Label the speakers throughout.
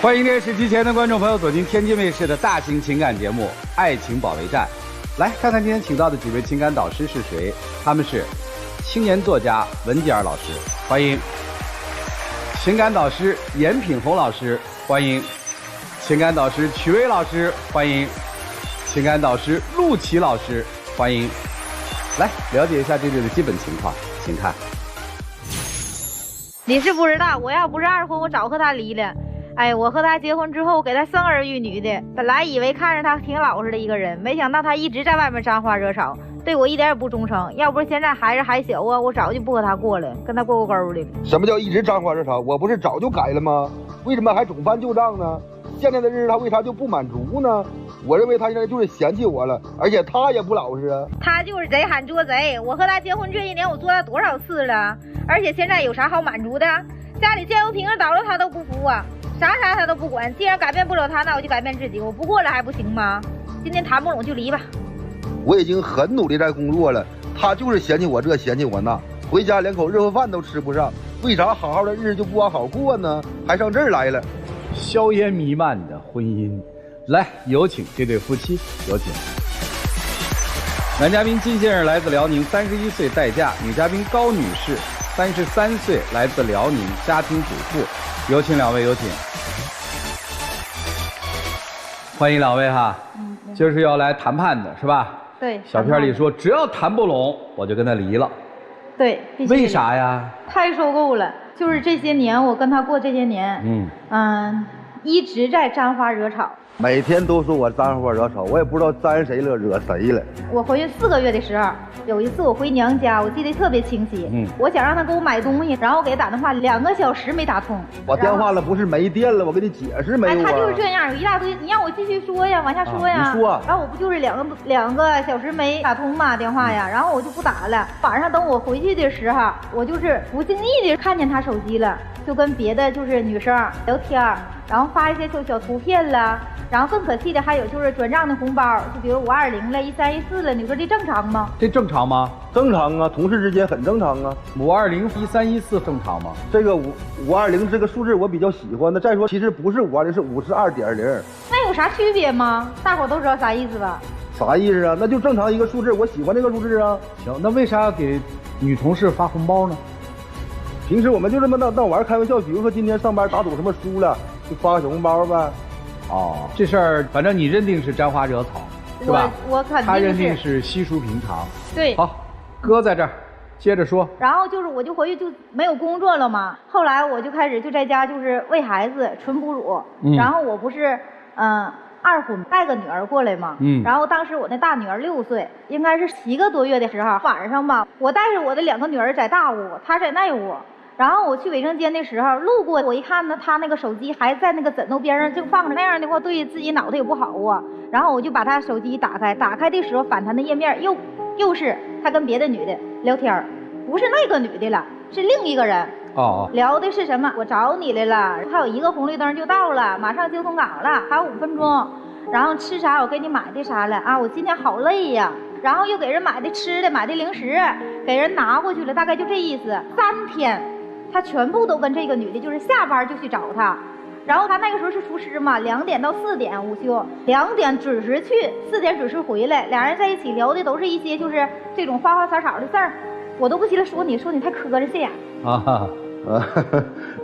Speaker 1: 欢迎电视机前的观众朋友走进天津卫视的大型情感节目《爱情保卫战》，来看看今天请到的几位情感导师是谁？他们是青年作家文吉儿老师，欢迎；情感导师严品红老师，欢迎；情感导师曲薇老师，欢迎；情感导师陆琪老师，欢迎。来了解一下这对的基本情况，请看。
Speaker 2: 你是不知道，我要不是二婚，我早和他离了。哎，我和他结婚之后，给他生儿育女的，本来以为看着他挺老实的一个人，没想到他一直在外面沾花惹草，对我一点也不忠诚。要不是现在孩子还小啊，我早就不和他过了，跟他过过沟的。
Speaker 3: 什么叫一直沾花惹草？我不是早就改了吗？为什么还总翻旧账呢？现在的日子他为啥就不满足呢？我认为他现在就是嫌弃我了，而且他也不老实啊。
Speaker 2: 他就是贼喊捉贼，我和他结婚这一年，我做了多少次了？而且现在有啥好满足的？家里酱油瓶倒了他都不服啊，啥他都不管。既然改变不了他，那我就改变自己，我不过了还不行吗？今天谈不拢就离吧。
Speaker 3: 我已经很努力在工作了，他就是嫌弃我这嫌弃我那，回家连口热乎饭都吃不上，为啥好好的日子就不往好过呢？还上这儿来了。
Speaker 1: 硝烟弥漫的婚姻，来有请这对夫妻，有请。男嘉宾金先生来自辽宁，31岁待嫁；女嘉宾高女士33岁来自辽宁，家庭主妇。有请两位，有请。欢迎两位哈。就是要来谈判的是吧？
Speaker 2: 对。
Speaker 1: 小片里说，只要谈不拢，我就跟他离了。
Speaker 2: 对。
Speaker 1: 为啥呀？
Speaker 2: 太受够了。就是这些年我跟他过这些年，一直在沾花惹草。
Speaker 3: 每天都说我沾花惹草，我也不知道沾谁了，惹谁了。
Speaker 2: 我怀孕4个月的时候，有一次我回娘家，我记得特别清晰。我想让他给我买东西，然后给他打电话2个小时没打通。
Speaker 3: 我电话了不是没电了，我给你解释没有啊？
Speaker 2: 他就是这样，有一大堆，你让我继续说呀，往下说呀。
Speaker 3: 你说。
Speaker 2: 然后我不就是两个小时没打通嘛电话呀，然后我就不打了。晚上等我回去的时候，我就是不经意的看见他手机了，就跟别的就是女生聊天，然后发一些小图片了。然后更可气的还有就是转账的红包，就比如520了、1314了，你说这正常吗？
Speaker 1: 这正常吗？
Speaker 3: 正常啊，同事之间很正常啊。
Speaker 1: 520、1314正常吗？
Speaker 3: 这个520这个数字我比较喜欢的。再说其实不是520，是52.0。
Speaker 2: 那有啥区别吗？大伙都知道啥意思吧？
Speaker 3: 啥意思啊？那就正常一个数字，我喜欢这个数字啊。
Speaker 1: 行，那为啥要给女同事发红包呢？
Speaker 3: 平时我们就这么闹玩开玩笑，比如说今天上班打赌什么输了，就发个小红包呗。
Speaker 1: 哦，这事儿反正你认定是沾花惹草，是吧？
Speaker 2: 我肯定是。
Speaker 1: 他认定是稀疏平常。
Speaker 2: 对。
Speaker 1: 好，搁在这儿，接着说。
Speaker 2: 然后就是我就回去就没有工作了嘛，后来我就开始就在家就是喂孩子纯哺乳，然后我不是二婚带个女儿过来嘛，然后当时我那大女儿6岁，应该是7个多月的时候，晚上吧，我带着我的2个女儿在大屋，她在那屋。然后我去卫生间的时候，路过我一看呢，他那个手机还在那个枕头边上正放着，那样的话对自己脑袋也不好啊。然后我就把他手机打开的时候，反弹的页面又是他跟别的女的聊天，不是那个女的了，是另一个人。聊的是什么？我找你来了，还有1个红绿灯就到了，马上就通港了，还有5分钟。然后吃啥？我给你买的啥了啊？我今天好累呀。然后又给人买的吃的，买的零食，给人拿过去了，大概就这意思。3天。他全部都跟这个女的，就是下班就去找他，然后他那个时候是厨师嘛，2点到4点午休，2点准时去，4点准时回来，俩人在一起聊的都是一些就是这种花花草草的事儿，我都不稀得说你太磕碜这样
Speaker 1: 啊，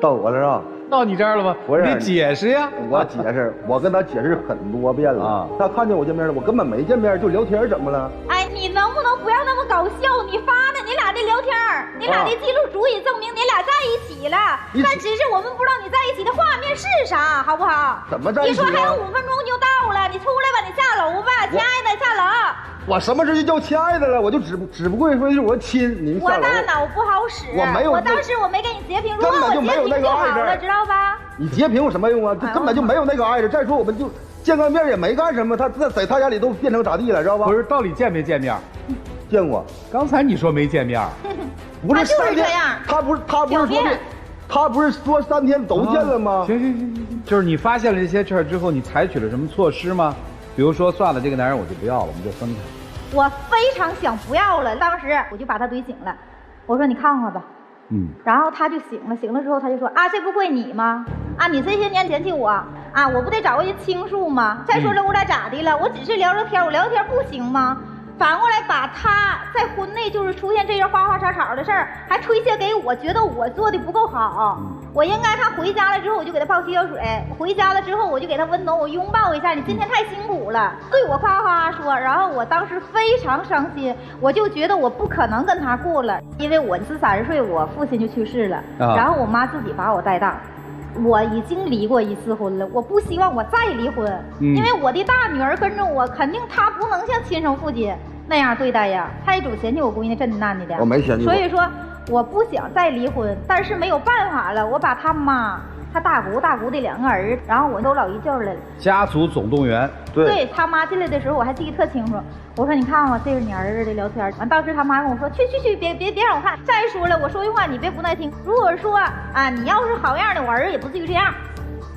Speaker 3: 到我这儿啊。
Speaker 1: 到你这儿了吗？
Speaker 3: 不是，
Speaker 1: 你解释呀！
Speaker 3: 我解释，我跟他解释很多遍了啊。他看见我见面了，我根本没见面，就聊天，怎么了？
Speaker 2: 哎，你能不能不要那么搞笑？你发的你俩的聊天，你俩的记录足以证明你俩在一起了，但只是我们不知道你在一起的画面是啥，好不好？
Speaker 3: 怎么在一起？
Speaker 2: 你说还有5分钟就到了，你出来吧，你下楼吧，亲爱的，下楼。
Speaker 3: 我什么时候就叫亲爱的了？我就只不过说是我亲您下楼。
Speaker 2: 我大脑不好使，
Speaker 3: 我没有。
Speaker 2: 我当时我没给你截屏，如果我截屏就好了，知道吧？
Speaker 3: 你截屏有什么用啊？这根本就没有那个爱着。再说我们就见个面也没干什么，他在他家里都变成咋地了，知道吧？
Speaker 1: 不是，到底见没见面？
Speaker 3: 见过。
Speaker 1: 刚才你说没见面，
Speaker 3: 不是
Speaker 2: 3天，
Speaker 3: 他不是说3天都见了吗？
Speaker 1: 行，就是你发现了这些事儿之后，你采取了什么措施吗？比如说，算了，这个男人我就不要了，我们就分开。
Speaker 2: 我非常想不要了，当时我就把他怼醒了，我说你看看吧，然后他就醒了，醒了之后他就说啊，这不怪你吗？啊，你这些年嫌弃我啊，我不得找个人倾诉吗？再说了，我俩咋的了？我只是聊聊天，我聊天不行吗？反过来把他在婚内就是出现这些花花草草的事儿，还推卸给我，觉得我做的不够好。我应该他回家了之后，我就给他泡洗脚水；回家了之后，我就给他温暖，我拥抱一下。你今天太辛苦了，对我夸夸说。然后我当时非常伤心，我就觉得我不可能跟他过了，因为我30岁，我父亲就去世了，然后我妈自己把我带大。我已经离过1次婚了，我不希望我再离婚，因为我的大女儿跟着我，肯定她不能像亲生父亲那样对待呀，她也总嫌弃我闺女这的那的。
Speaker 3: 我没嫌弃。所
Speaker 2: 以说我不想再离婚，但是没有办法了，我把他妈、他大姑的2个儿子，然后我都老姨舅来了。
Speaker 1: 家族总动员。
Speaker 2: 对他妈进来的时候，我还记得特清楚。我说你看看，这是你儿子的聊天。完，当时他妈跟我说，去，别让我看。再说了，我说句话你别不耐听。如果说啊，你要是好样的，我儿子也不至于这样。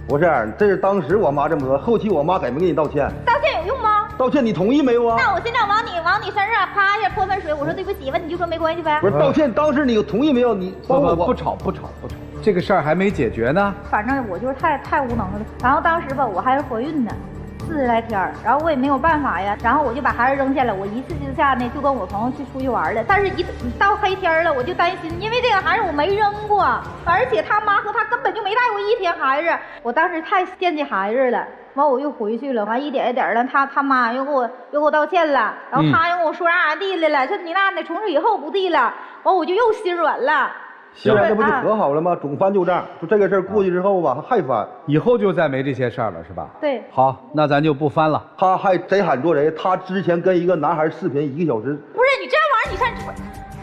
Speaker 3: 不是，这是当时我妈这么说，后期我妈给没给你道歉？
Speaker 2: 道歉有用吗？
Speaker 3: 道歉你同意没有啊？
Speaker 2: 那我现在往你身上啪一下泼盆水，我说对不起，完你就说没关系呗。
Speaker 3: 不是道歉，当时你同意没有？你
Speaker 1: 不吵，这个事儿还没解决呢。
Speaker 2: 反正我就是太无能了。然后当时吧，我还是怀孕呢。40来天，然后我也没有办法呀，然后我就把孩子扔下了，我一气之下呢就跟我朋友去出去玩了。但是一到黑天了，我就担心，因为这个孩子我没扔过，而且他妈和他根本就没带过1天孩子，我当时太惦记孩子了。完我又回去了，完一点一点的，他妈又给我道歉了，然后他又跟我说啥地来了，说你那从此以后不地了，完我就又心软了。
Speaker 3: 行，这不就和好了吗？总翻旧账，就这个事儿过去之后吧，还翻，
Speaker 1: 以后就再没这些事儿了，是吧？
Speaker 2: 对。
Speaker 1: 好，那咱就不翻了。
Speaker 3: 他还贼喊做贼，他之前跟一个男孩视频1个小时。
Speaker 2: 不是你这玩意儿，你看，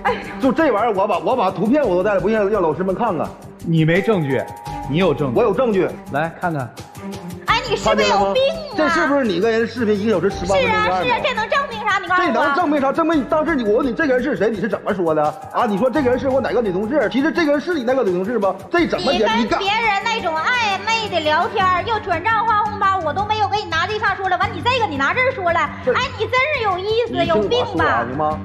Speaker 2: 哎，
Speaker 3: 就这玩意儿，我把图片我都带了，不信让老师们看看。
Speaker 1: 你没证据，你有证据，
Speaker 3: 我有证据，
Speaker 1: 来看看。
Speaker 2: 哎，你是不是有病啊？
Speaker 3: 这是不是你跟人视频1个小时18分钟？
Speaker 2: 是啊，这能证明啥？你告诉我。
Speaker 3: 这能证明啥？证明当时我问你这个人是谁，你是怎么说的啊？你说这个人是我哪个女同事？其实这个人是你那个女同事吗？这怎么解？
Speaker 2: 你跟别人那种暧昧的聊天，又转账发红包，我都没有给你拿这上说了。完，你这个你拿这儿说了，哎，你真是有意思，有病吧？
Speaker 3: 你妈。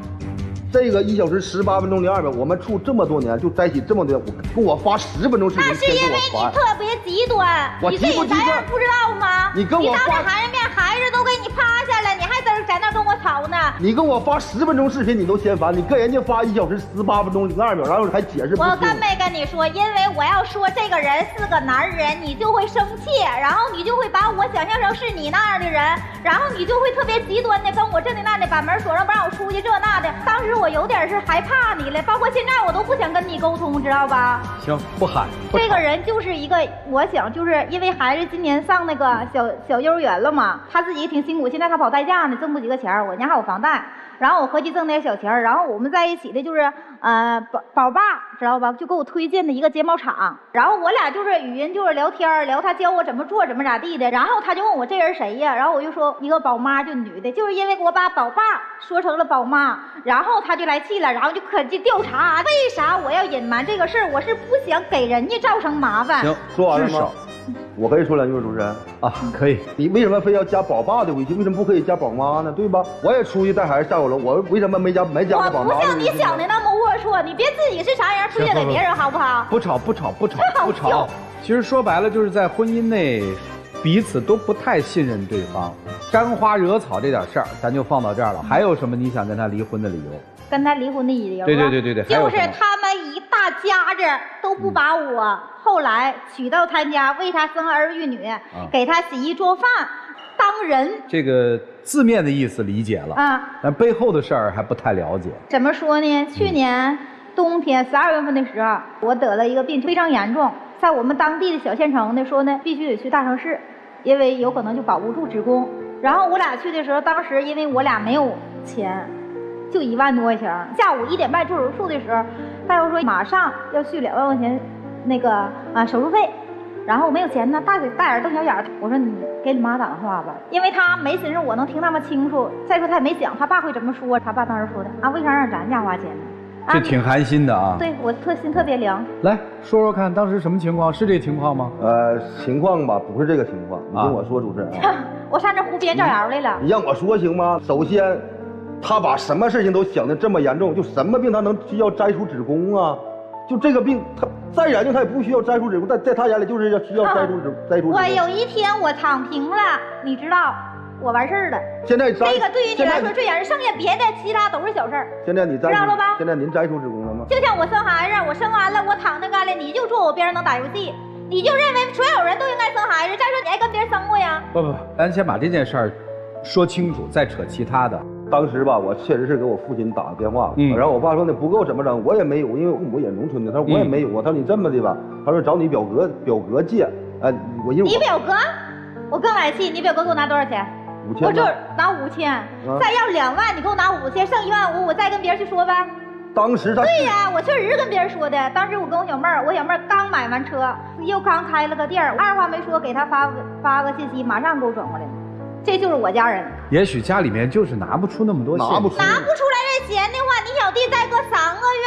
Speaker 3: 这个1小时18分钟02秒，我们处这么多年，就在一起这么多年，跟我发10分钟视频，
Speaker 2: 那是因为你特别极端，
Speaker 3: 你极不极端
Speaker 2: 不知道吗？
Speaker 3: 你跟我
Speaker 2: 当着孩子面，孩子都给你趴下了，你还在那跟我吵呢。
Speaker 3: 你跟我发10分钟视频，你都嫌烦，你跟人家发1小时18分钟02秒，然后还解释不清。
Speaker 2: 我跟没跟你说，因为我要说这个人是个男人，你就会生气，然后你就会把我想象成是你那样的人，然后你就会特别极端的跟我这的那的，把门锁上不让我出去这那的。当时我有点是害怕你了，包括现在我都不想跟你沟通，知道吧？
Speaker 1: 行，不喊。
Speaker 2: 这个人就是一个，我想就是因为孩子今年上那个小幼儿园了嘛，他自己也挺辛苦，现在他跑代驾呢，挣不几个钱，我家还有房贷，然后我合计挣点小钱，然后我们在一起的就是宝爸知道吧，就给我推荐的一个睫毛厂，然后我俩就是语音就是聊天，聊他教我怎么做怎么咋地的，然后他就问我这人谁呀，然后我就说一个宝妈，就女的，就是因为我把宝爸说成了宝妈，然后他就来气了，然后就可去调查为啥我要隐瞒这个事儿，我是不想给人家造成麻烦。
Speaker 3: 行，说完了吗？我可以说2句，主持人
Speaker 1: 啊，可以。
Speaker 3: 你为什么非要加宝爸的微信？为什么不可以加宝妈呢？对吧？我也出去带孩子下过楼，我为什么没加过宝妈？
Speaker 2: 我不像你想的那么龌龊，你别自己是啥人推荐给别人，好不好？
Speaker 1: 不吵。其实说白了，就是在婚姻内，彼此都不太信任对方，沾花惹草这点事儿，咱就放到这儿了。还有什么你想跟他离婚的理由？
Speaker 2: 跟他离婚的理由？
Speaker 1: 对，
Speaker 2: 就是他们一大家子都不把我后来娶到他家，为他生儿育女，给他洗衣做饭，当人。这
Speaker 1: 个字面的意思理解了啊，但背后的事儿还不太了解。
Speaker 2: 怎么说呢？去年冬天12月份的时候，我得了一个病，非常严重，在我们当地的小县城呢，说呢必须得去大城市，因为有可能就保不住子宫。然后我俩去的时候，当时因为我俩没有钱。就1万多块钱，下午1点半做手术的时候，大夫说马上要续2万块钱，那个手术费，然后我没有钱呢，大眼瞪小眼，我说你给你妈打电话吧，因为他没寻思我能听那么清楚，再说他也没想他爸会怎么说，他爸当时说的啊，为啥让咱家花钱呢？
Speaker 1: 这挺寒心的啊。
Speaker 2: 对我心特别凉。
Speaker 1: 来说说看，当时什么情况？是这情况吗？
Speaker 3: 情况吧，不是这个情况。你跟我说，主持人。
Speaker 2: 我上这湖边造谣来了。
Speaker 3: 你让我说行吗？首先。他把什么事情都想得这么严重，就什么病他能需要摘除子宫啊？就这个病，他再严重他也不需要摘除子宫，在他眼里就是需要摘除子宫。
Speaker 2: 我有一天我躺平了，你知道，我完事儿了。
Speaker 3: 现在
Speaker 2: 这个对于你来说最严重，剩下别的其他都是小事儿。
Speaker 3: 现在你摘
Speaker 2: 知道了吧？
Speaker 3: 现在您摘除子宫了吗？
Speaker 2: 就像我生孩子，我生完了，我躺那干了，你就坐我边上能打游戏，你就认为所有人都应该生孩子。再说你还跟别人生过呀？
Speaker 1: 不，咱先把这件事儿说清楚，再扯其他的。
Speaker 3: 当时吧，我确实是给我父亲打个电话，然后我爸说那不够怎么整？我也没有，因为我也农村的，他说我也没有啊。他说你这么的吧，他说找你表哥借，
Speaker 2: 你表哥，我更来气，你表哥给我拿多少钱
Speaker 3: ？5000。
Speaker 2: 我就拿5000，再要2万，你给我拿5000，剩15000，我再跟别人去说呗。
Speaker 3: 当时他
Speaker 2: 对呀，我确实是跟别人说的。当时我跟我小妹儿刚买完车，又刚开了个店儿，二话没说给他发个信息，马上给我转过来了。这就是我家人。
Speaker 1: 也许家里面就是拿不出那么多钱，
Speaker 3: 拿不出来
Speaker 2: 这钱的话，你小弟再过3个月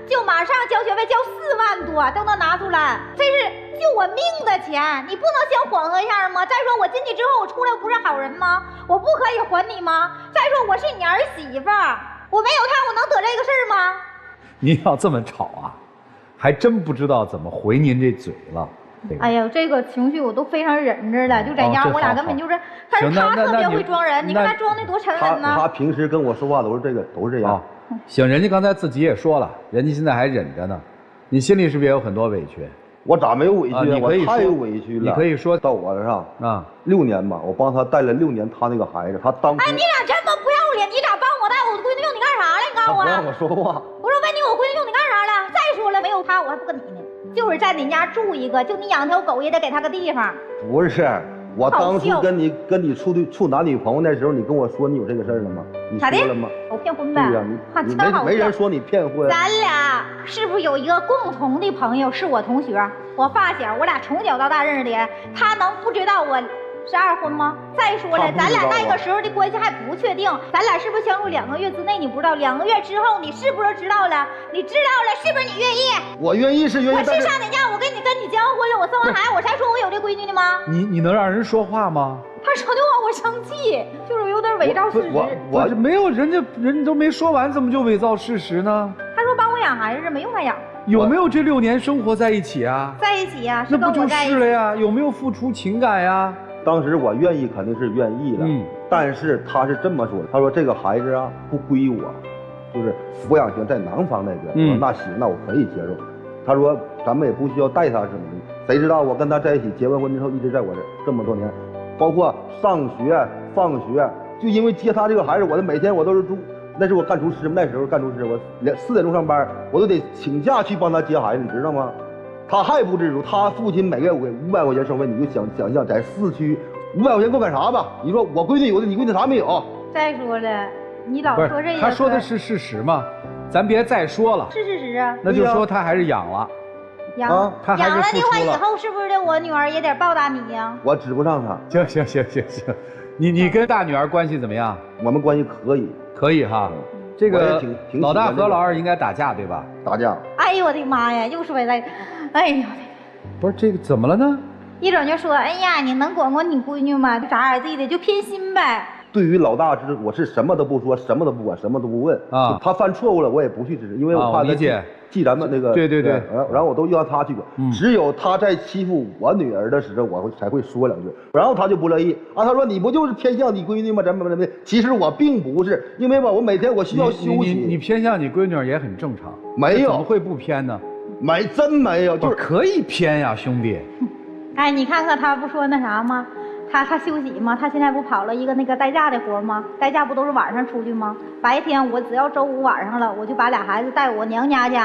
Speaker 2: 就马上交学费，交4万多都能拿出来，这是救我命的钱，你不能先缓和一下吗？再说我进去之后，我出来不是好人吗？我不可以还你吗？再说我是你儿媳妇儿，我没有她，我能得这个事儿吗？
Speaker 1: 您要这么吵啊，还真不知道怎么回您这嘴了。
Speaker 2: 哎呀，这个情绪我都非常忍着了，就在家我俩根本就是，但是他特别会装人，你看他装的多沉稳呢。
Speaker 3: 他平时跟我说话都是这样。
Speaker 1: 行，人家刚才自己也说了，人家现在还忍着呢，你心里是不是也有很多委屈？
Speaker 3: 我咋没有委屈啊？
Speaker 1: 我
Speaker 3: 太有委屈了。
Speaker 1: 你可以说
Speaker 3: 到我这上啊，6年吧，我帮他带了6年他那个孩子，他当初。
Speaker 2: 哎，你俩这么不要脸，你咋帮我带我闺女用你干啥了？你告诉我。
Speaker 3: 不让我说话。
Speaker 2: 我说问你我闺女用你干啥了？再说了，没有他我还不跟你呢。就是在你家住一个，就你养条狗也得给他个地方。
Speaker 3: 不是，我当初跟你处男女朋友那时候，你跟我说你有这个事儿了吗？你说了吗？
Speaker 2: 我骗婚呗。
Speaker 3: 对呀，你没人说你骗婚。
Speaker 2: 咱俩是不是有一个共同的朋友？是我同学，我发小，我俩从小到大认识的。他能不知道我是二婚吗？再说了，咱俩那个时候的关系还不确定，咱俩是不是相处2个月之内你不知道？2个月之后你是不是知道了？你知道了，是不是你愿意？
Speaker 3: 我愿意是愿意。
Speaker 2: 我是上你家，我跟你结完婚了，我生完孩子，我才说我有这闺女的吗？
Speaker 1: 你能让人说话吗？
Speaker 2: 他说的话我生气，就是有点伪造事实。
Speaker 1: 我没有，人都没说完，怎么就伪造事实呢？
Speaker 2: 他说帮我养孩子，没用他养。
Speaker 1: 有没有这6年生活在一起啊？
Speaker 2: 在一起呀，
Speaker 1: 那不就是了呀？有没有付出情感呀？
Speaker 3: 当时我愿意肯定是愿意的，但是他是这么说的，他说这个孩子啊不归我，就是抚养权在男方那边。我说那行，那我可以接受。他说咱们也不需要带他什么的，谁知道我跟他在一起，结完婚之后一直在我这么多年，包括上学放学，就因为接他这个孩子，我的每天我都是住。那是我干厨师，那时候干厨师，我4点钟上班，我都得请假去帮他接孩子，你知道吗？他还不知足，他父亲每个月给500块钱生活费，你就想象在市区500块钱够干啥吧？你说我闺女有的，你闺女啥没有？
Speaker 2: 再说了，你老说这个，
Speaker 1: 他说的是事实嘛，咱别再说了。
Speaker 2: 是事实啊。
Speaker 1: 那就说他还是养了。他还是
Speaker 2: 养了的话，以
Speaker 1: 付出了。
Speaker 2: 后是不是我女儿也得报答你呀？
Speaker 3: 我指不上他。
Speaker 1: 行，你跟大女儿关系怎么样？
Speaker 3: 我们关系
Speaker 1: 可以哈。这个老大和老二应该打架对吧？
Speaker 3: 打架。
Speaker 2: 哎呦我的妈呀，又说回来，哎呦，
Speaker 1: 不是这个怎么了呢？
Speaker 2: 一整就说，哎呀，你能管管你闺女吗？咋地的就偏心呗。
Speaker 3: 对于老大我是什么都不说，什么都不管，什么都不问啊。他犯错误了，我也不去指，因为我怕他记咱们那个。
Speaker 1: 对。
Speaker 3: 然后我都让他去管，只有他在欺负我女儿的时候，我才会说2句，然后他就不乐意啊。他说你不就是偏向你闺女吗？怎么的？其实我并不是，因为吧，我每天我需要休息。
Speaker 1: 你偏向你闺女也很正常，
Speaker 3: 没有
Speaker 1: 怎么会不偏呢？
Speaker 3: 真没有，就是
Speaker 1: 可以偏呀，兄弟。
Speaker 2: 哎，你看看他不说那啥吗？他休息吗？他现在不跑了一个那个代驾的活吗？代驾不都是晚上出去吗？白天我只要周5晚上了，我就把俩孩子带我娘家去，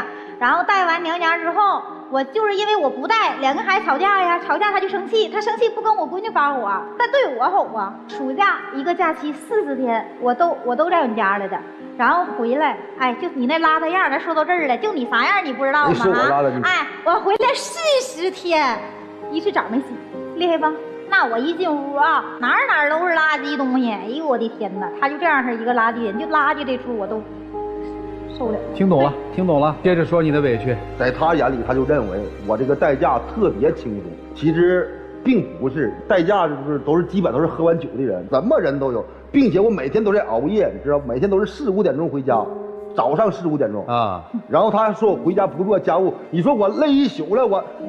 Speaker 2: 然后带完娘家之后，我就是因为我不带，2个孩子吵架呀，吵架他就生气，他生气不跟我闺女发火，他对我吼啊。暑假一个假期40天，我都在我家来的，然后回来，哎，就你那邋遢样，咱说到这儿了，就你啥样你不知道吗？哎，我回来40天，一次澡没洗，厉害吧？那我一进屋啊，哪都是垃圾东西，哎呦我的天哪！他就这样是一个垃圾人，就垃圾这出我都受不了。
Speaker 1: 听懂了，接着说你的委屈。
Speaker 3: 在他眼里，他就认为我这个代驾特别轻松，其实并不是，代驾都是基本都是喝完酒的人，什么人都有，并且我每天都在熬夜，你知道，每天都是4、5点钟回家，早上4、5点钟
Speaker 1: 啊。
Speaker 3: 然后他说我回家不做家务，你说我累一宿了，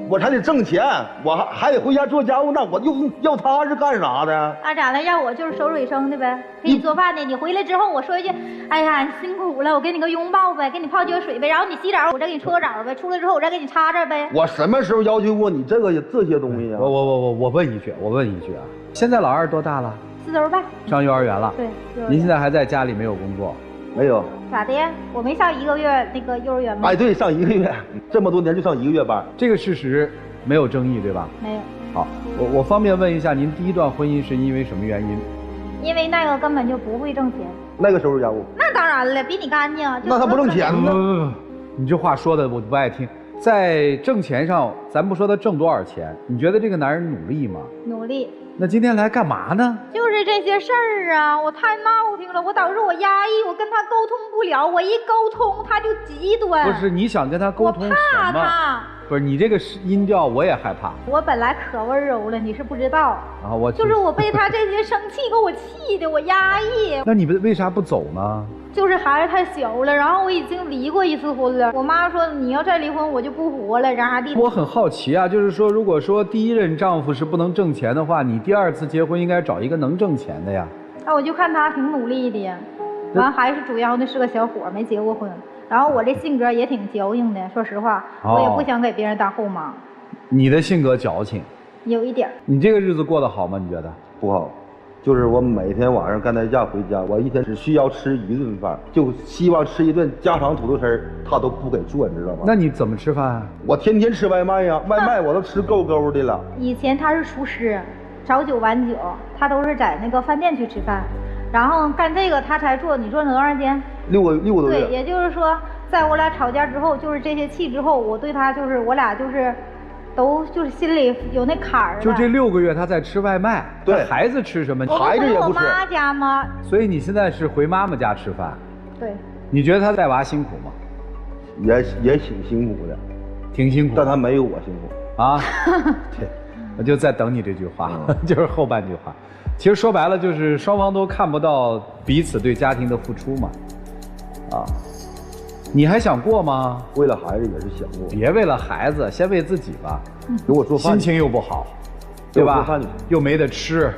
Speaker 3: 我还得挣钱，我还得回家做家务，那我要他是干啥的？
Speaker 2: 那咋的？让我就是收拾卫生的呗，给你做饭的。你回来之后我说一句，哎呀你辛苦了，我给你个拥抱呗，给你泡脚水呗，然后你洗澡我再给你搓个澡呗，出来之后我再给你擦擦呗。
Speaker 3: 我什么时候要求过你这些东西啊？
Speaker 1: 我问一句啊，现在老二多大了
Speaker 2: 4周半，
Speaker 1: 上幼儿园了。
Speaker 2: 对，
Speaker 1: 您现在还在家里没有工作？
Speaker 3: 没有。
Speaker 2: 咋的？我没上1个月那个幼儿园吗？
Speaker 3: 哎，对，上1个月，这么多年就上1个月班。
Speaker 1: 这个事实没有争议，对吧？
Speaker 2: 没有。
Speaker 1: 好，我方便问一下，您第一段婚姻是因为什么原因？
Speaker 2: 因为那个根本就不会挣钱。
Speaker 3: 那个收拾家务？
Speaker 2: 那当然了，比你干净。
Speaker 3: 那他不挣钱呢？
Speaker 1: 你这话说的我不爱听。在挣钱上，咱不说他挣多少钱，你觉得这个男人努力吗？
Speaker 2: 努力。
Speaker 1: 那今天来干嘛呢？
Speaker 2: 就是这些事儿啊，我太闹腾了，我导致我压抑，我跟他沟通不了，我一沟通他就极端。
Speaker 1: 不是你想跟他沟通什么？
Speaker 2: 我怕他。
Speaker 1: 不是你这个音调我也害怕。
Speaker 2: 我本来可温柔了，你是不知道。
Speaker 1: 然后
Speaker 2: 就是我被他这些生气给我气的，我压抑。
Speaker 1: 那你为啥不走呢？
Speaker 2: 就是孩子太小了，然后我已经离过1次婚了。我妈说你要再离婚我就不活了，然后地。
Speaker 1: 我很好奇啊，就是说，如果说第一任丈夫是不能挣钱的话，你第2次结婚应该找一个能挣钱的呀。
Speaker 2: 那我就看他挺努力的，完还是主要的是个小伙，没结过婚。然后我这性格也挺矫情的，说实话，我也不想给别人当后妈。
Speaker 1: 你的性格矫情，
Speaker 2: 有一点。
Speaker 1: 你这个日子过得好吗？你觉得？
Speaker 3: 不好。就是我每天晚上干代假回家，我一天只需要吃1顿饭，就希望吃一顿家常土豆丝儿，他都不给做，你知道吗？
Speaker 1: 那你怎么吃饭啊？
Speaker 3: 我天天吃外卖呀，外卖我都吃够够的了。
Speaker 2: 以前他是厨师，早9晚9，他都是在那个饭店去吃饭，然后干这个他才做。你做了多长时间？6个多月。对，也就是说，在我俩吵架之后，就是这些气之后，我对他就是我俩就是。都就是心里有那坎儿。
Speaker 1: 就这6个月他在吃外卖，
Speaker 3: 对，
Speaker 1: 孩子吃什么？
Speaker 3: 孩子也不吃。
Speaker 2: 我妈家吗？
Speaker 1: 所以你现在是回妈妈家吃饭。
Speaker 2: 对。
Speaker 1: 你觉得他带娃辛苦吗？
Speaker 3: 也挺辛苦的，
Speaker 1: 挺辛苦，
Speaker 3: 但他没有我辛苦
Speaker 1: 啊。对，我就在等你这句话，就是后半句话。其实说白了就是双方都看不到彼此对家庭的付出嘛，啊。你还想过吗？
Speaker 3: 为了孩子也是想过。
Speaker 1: 别为了孩子，先为自己吧。
Speaker 3: 给我做饭，
Speaker 1: 心情又不好，对吧？又没得吃，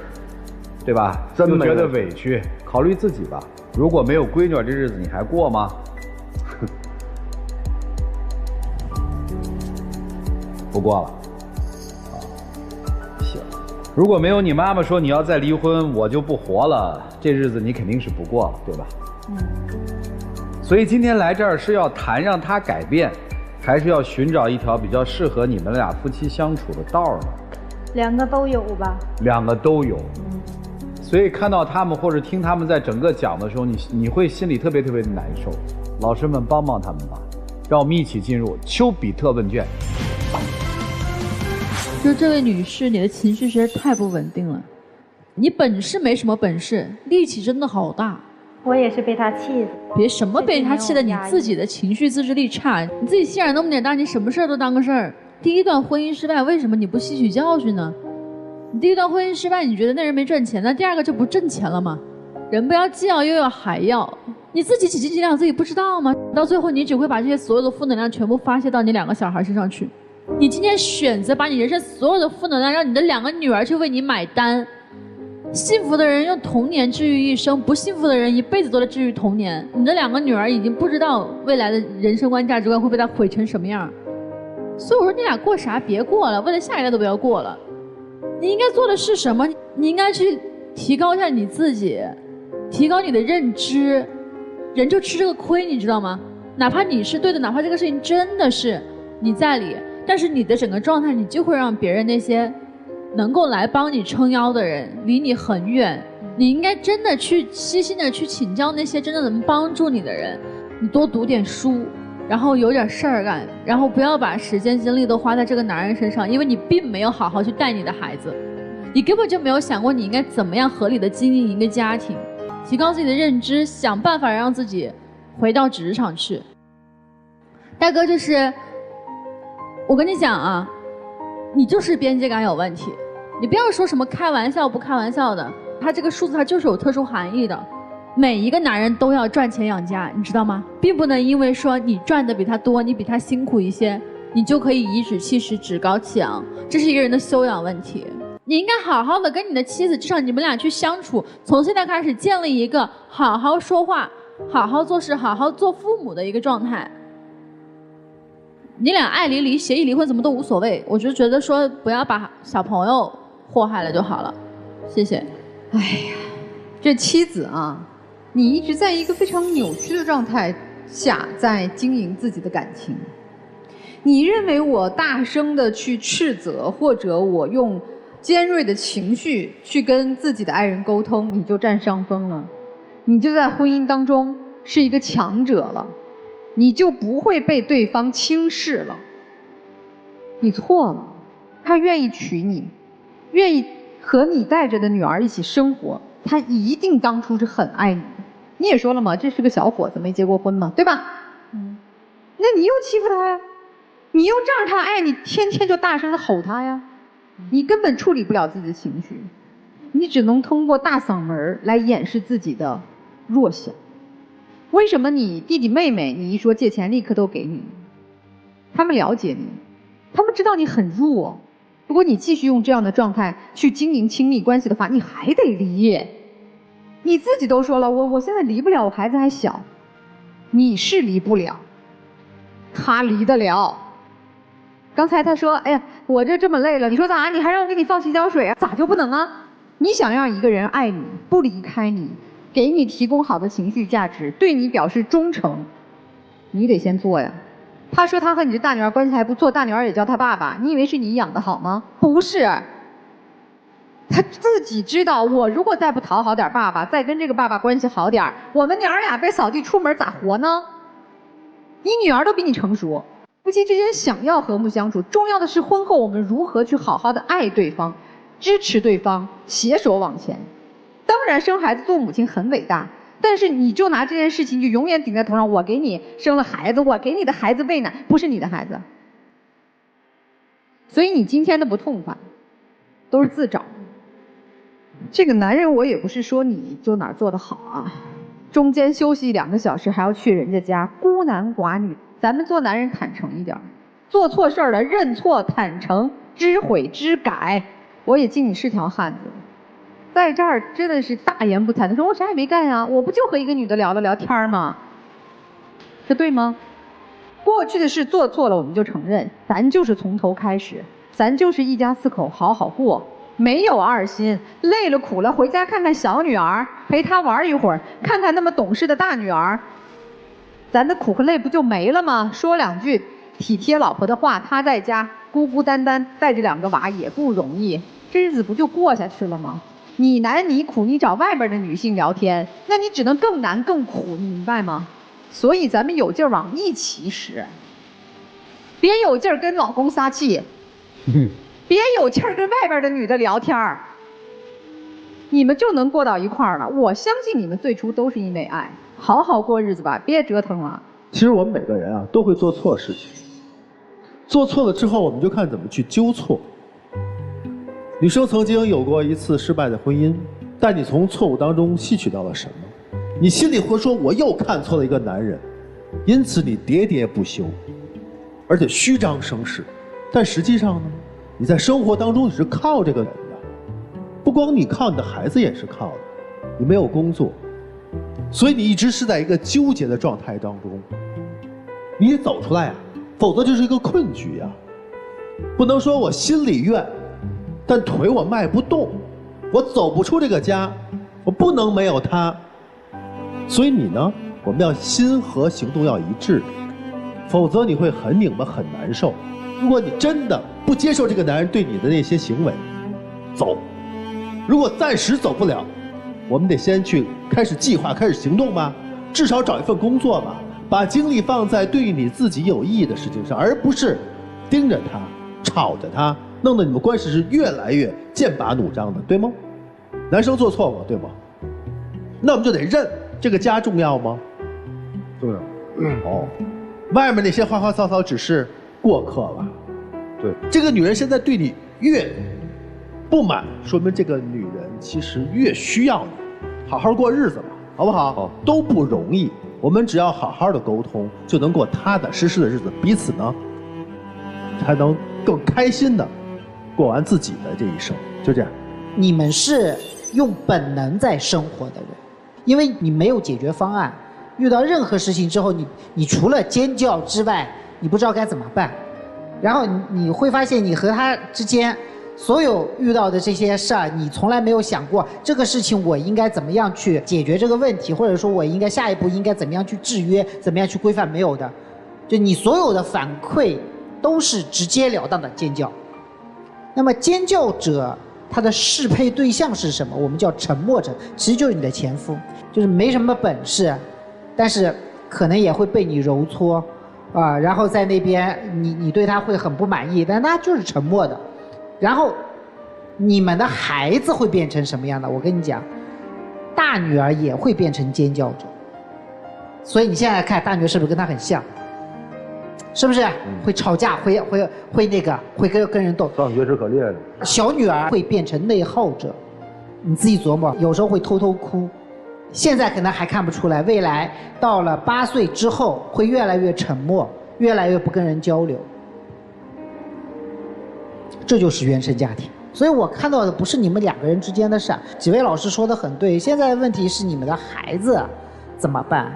Speaker 1: 对吧？真觉得委屈，考虑自己吧。如果没有闺女，这日子你还过吗？不过了。啊，行。如果没有你妈妈说你要再离婚，我就不活了，这日子你肯定是不过了，对吧？所以今天来这儿是要谈让他改变，还是要寻找一条比较适合你们俩夫妻相处的道呢？2个都有吧。2个都有。所以看到他们或者听他们在整个讲的时候，你会心里特别特别的难受。老师们帮帮他们吧，让我们一起进入丘比特问卷。
Speaker 4: 就这位女士，你的情绪实在太不稳定了。你本事没什么本事，力气真的好大。
Speaker 2: 我也是被他气的。
Speaker 4: 别什么被他气的，你自己的情绪自制力差，你自己心眼那么点大，你什么事儿都当个事儿。第一段婚姻失败，为什么你不吸取教训呢？你第一段婚姻失败，你觉得那人没赚钱，那第2个就不挣钱了吗？人不要既要又要还要，你自己几斤几两自己不知道吗？到最后你只会把这些所有的负能量全部发泄到你2个小孩身上去。你今天选择把你人生所有的负能量让你的2个女儿去为你买单。幸福的人用童年治愈一生，不幸福的人一辈子都在治愈童年。你的2个女儿已经不知道未来的人生观价值观会被他毁成什么样，所以我说你俩过啥别过了，为了下一代都不要过了。你应该做的是什么？你应该去提高一下你自己，提高你的认知。人就吃这个亏，你知道吗？哪怕你是对的，哪怕这个事情真的是你在理，但是你的整个状态，你就会让别人那些能够来帮你撑腰的人离你很远。你应该真的去细心的去请教那些真的能帮助你的人，你多读点书，然后有点事儿干，然后不要把时间精力都花在这个男人身上，因为你并没有好好去带你的孩子，你根本就没有想过你应该怎么样合理的经营一个家庭，提高自己的认知，想办法让自己回到职场去。大哥，就是我跟你讲啊，你就是边界感有问题，你不要说什么开玩笑不开玩笑的，它这个数字它就是有特殊含义的。每一个男人都要赚钱养家，你知道吗？并不能因为说你赚的比他多，你比他辛苦一些，你就可以颐指气使、趾高气扬，这是一个人的修养问题。你应该好好的跟你的妻子，至少你们俩去相处，从现在开始建立一个好好说话、好好做事、好好做父母的一个状态。你俩爱离，协议离婚怎么都无所谓，我就觉得说不要把小朋友祸害了就好了。谢谢。
Speaker 5: 哎呀，这妻子啊，你一直在一个非常扭曲的状态下在经营自己的感情。你认为我大声的去斥责，或者我用尖锐的情绪去跟自己的爱人沟通，你就占上风了，你就在婚姻当中是一个强者了，你就不会被对方轻视了。你错了，他愿意娶你，愿意和你带着的女儿一起生活，他一定当初是很爱你的。你也说了嘛，这是个小伙子，没结过婚嘛，对吧？那你又欺负他呀，你又仗着他爱你，天天就大声的吼他呀，你根本处理不了自己的情绪，你只能通过大嗓门来掩饰自己的弱小。为什么你弟弟妹妹你一说借钱立刻都给你？他们了解你，他们知道你很弱。如果你继续用这样的状态去经营亲密关系的话，你还得离。你自己都说了，我现在离不了，我孩子还小。你是离不了，他离得了。刚才他说，哎呀，我这么累了，你说咋？你还让我给你放洗脚水啊？咋就不能啊？你想让一个人爱你，不离开你，给你提供好的情绪价值，对你表示忠诚，你得先做呀。他说他和你的大女儿关系还不错，大女儿也叫他爸爸，你以为是你养的好吗？不是，他自己知道，我如果再不讨好点爸爸，再跟这个爸爸关系好点，我们娘儿俩被扫地出门咋活呢？你女儿都比你成熟，夫妻之间想要和睦相处，重要的是婚后我们如何去好好的爱对方，支持对方，携手往前。当然生孩子做母亲很伟大，但是你就拿这件事情就永远顶在头上，我给你生了孩子，我给你的孩子喂奶，不是你的孩子。所以你今天的不痛快都是自找。这个男人我也不是说你就哪儿做得好啊，中间休息2个小时还要去人家家，孤男寡女，咱们做男人坦诚一点，做错事儿了认错坦诚，知悔知改。我也敬你是条汉子，在这儿真的是大言不惭的说，我啥也没干呀，我不就和一个女的聊了聊天吗？这对吗？过去的事做错了我们就承认，咱就是从头开始，咱就是一家4口好好过，没有二心，累了苦了回家看看小女儿，陪她玩一会儿，看看那么懂事的大女儿，咱的苦和累不就没了吗？说2句体贴老婆的话，她在家孤孤单单带着2个娃也不容易，这日子不就过下去了吗？你难你苦，你找外边的女性聊天，那你只能更难更苦，你明白吗？所以咱们有劲儿往一起使，别有劲儿跟老公撒气，别有劲儿跟外边的女的聊天儿，你们就能过到一块儿了。我相信你们最初都是因为爱，好好过日子吧，别折腾了。
Speaker 6: 其实我们每个人啊都会做错事情，做错了之后我们就看怎么去纠错。女生曾经有过一次失败的婚姻，但你从错误当中吸取到了什么？你心里会说我又看错了一个男人，因此你喋喋不休，而且虚张声势。但实际上呢，你在生活当中你是靠这个人的，不光你靠，你的孩子也是靠的。你没有工作，所以你一直是在一个纠结的状态当中。你得走出来呀，否则就是一个困局呀。不能说我心里怨，但腿我迈不动，我走不出这个家，我不能没有他。所以你呢，我们要心和行动要一致，否则你会很拧巴很难受。如果你真的不接受这个男人对你的那些行为，走。如果暂时走不了，我们得先去开始计划开始行动吧，至少找一份工作吧，把精力放在对你自己有意义的事情上，而不是盯着他吵着他，弄得你们关系是越来越剑拔弩张的，对吗？男生做错过，对吗？那我们就得认这个家重要吗？
Speaker 3: 重要。
Speaker 6: 哦，外面那些花花草草只是过客吧？
Speaker 3: 对，
Speaker 6: 这个女人现在对你越不满，说明这个女人其实越需要你，好好过日子吧。好不好？
Speaker 3: 好，
Speaker 6: 都不容易。我们只要好好的沟通，就能过踏踏实实的日子，彼此呢，才能更开心的过完自己的这一生。就这样。
Speaker 7: 你们是用本能在生活的人，因为你没有解决方案。遇到任何事情之后，你除了尖叫之外，你不知道该怎么办。然后你会发现，你和他之间所有遇到的这些事儿，你从来没有想过这个事情我应该怎么样去解决这个问题，或者说我应该下一步应该怎么样去制约，怎么样去规范，没有的。就你所有的反馈都是直截了当的尖叫。那么尖叫者他的适配对象是什么？我们叫沉默者，其实就是你的前夫，就是没什么本事，但是可能也会被你揉搓。然后在那边你对他会很不满意，但他就是沉默的。然后你们的孩子会变成什么样的？我跟你讲，大女儿也会变成尖叫者。所以你现在看大女儿是不是跟他很像？是不是会吵架，会那个会跟人斗？
Speaker 3: 上学时可厉害了。
Speaker 7: 小女儿会变成内耗者，你自己琢磨，有时候会偷偷哭。现在可能还看不出来，未来到了8岁之后会越来越沉默，越来越不跟人交流。这就是原生家庭。所以我看到的不是你们2个人之间的事。几位老师说的很对，现在的问题是你们的孩子怎么办？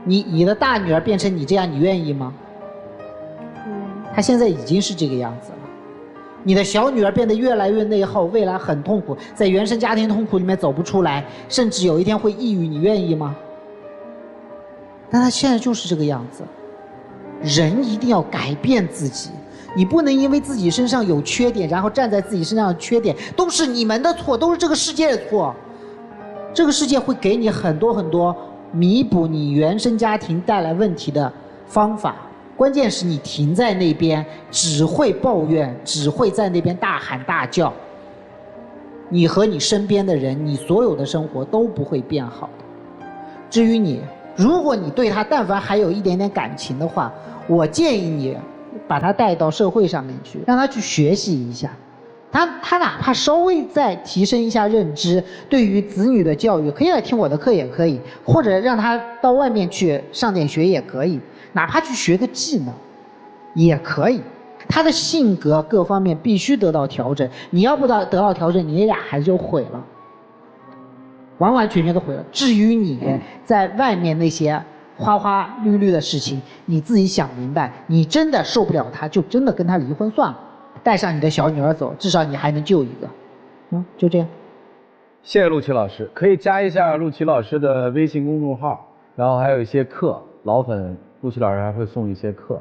Speaker 7: 你的大女儿变成你这样，你愿意吗？她现在已经是这个样子了。你的小女儿变得越来越内耗，未来很痛苦，在原生家庭痛苦里面走不出来，甚至有一天会抑郁，你愿意吗？但她现在就是这个样子。人一定要改变自己，你不能因为自己身上有缺点，然后站在自己身上的缺点都是你们的错，都是这个世界的错。这个世界会给你很多很多弥补你原生家庭带来问题的方法。关键是你停在那边，只会抱怨，只会在那边大喊大叫。你和你身边的人，你所有的生活都不会变好的。至于你，如果你对他但凡还有一点点感情的话，我建议你把他带到社会上面去，让他去学习一下。他哪怕稍微再提升一下认知，对于子女的教育，可以来听我的课也可以，或者让他到外面去上点学也可以。哪怕去学个技能也可以，他的性格各方面必须得到调整。你要不得到调整，你那俩孩子就毁了，完完全全的毁了。至于你在外面那些花花绿绿的事情，你自己想明白，你真的受不了他，就真的跟他离婚算了，带上你的小女儿走，至少你还能救一个。就这样。
Speaker 1: 谢谢陆琪老师，可以加一下陆琪老师的微信公众号，然后还有一些课，老粉陆琪老师还会送一些课。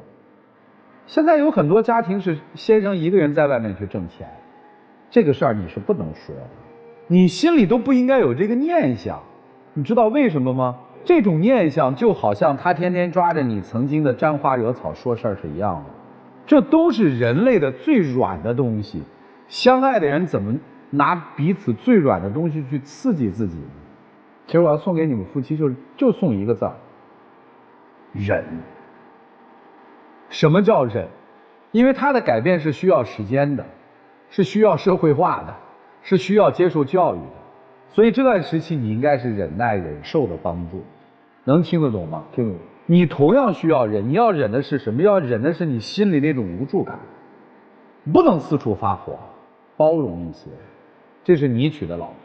Speaker 1: 现在有很多家庭是先生一个人在外面去挣钱，这个事儿你是不能说的，你心里都不应该有这个念想。你知道为什么吗？这种念想就好像他天天抓着你曾经的沾花惹草说事儿是一样的，这都是人类的最软的东西。相爱的人怎么拿彼此最软的东西去刺激自己？其实我要送给你们夫妻就送一个字儿：忍。什么叫忍？因为他的改变是需要时间的，是需要社会化的，是需要接受教育的。所以这段时期你应该是忍耐忍受的帮助。能听得懂吗？听得懂。你同样需要忍，你要忍的是什么？要忍的是你心里那种无助感，不能四处发火，包容一些，这是你娶的老婆，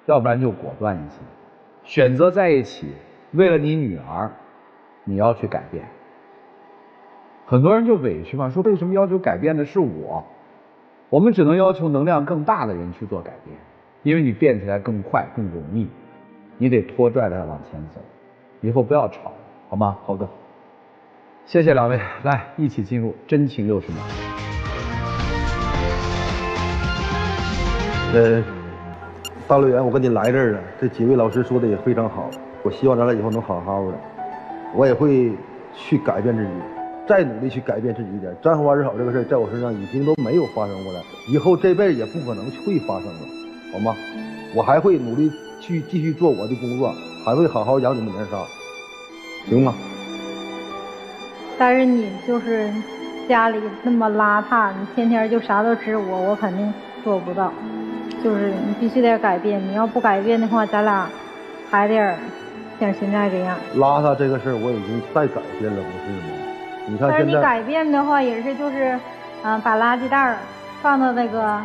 Speaker 1: 要不然就果断一些，选择在一起，为了你女儿，你要去改变。很多人就委屈嘛，说为什么要求改变的是我？我们只能要求能量更大的人去做改变，因为你变起来更快更容易，你得拖拽着他往前走。以后不要吵，好吗？好的，谢谢两位，来一起进入真情60秒。
Speaker 3: 大乐园，我跟你来这儿了，这几位老师说的也非常好，我希望咱俩以后能好好的，我也会去改变自己，再努力去改变自己一点。沾花惹草这个事儿在我身上已经都没有发生过了，以后这辈子也不可能会发生了，好吗？我还会努力去继续做我的工作，还会好好养你们娘仨，行吗？
Speaker 2: 但是你就是家里那么邋遢，你天天就啥都指我，我肯定做不到。就是你必须得改变，你要不改变的话，咱俩还得像现在这样。
Speaker 3: 邋遢这个事儿我已经在改变了，不是吗？你看
Speaker 2: 但是
Speaker 3: 现在。
Speaker 2: 你改变的话也是就是，把垃圾袋儿放到那个，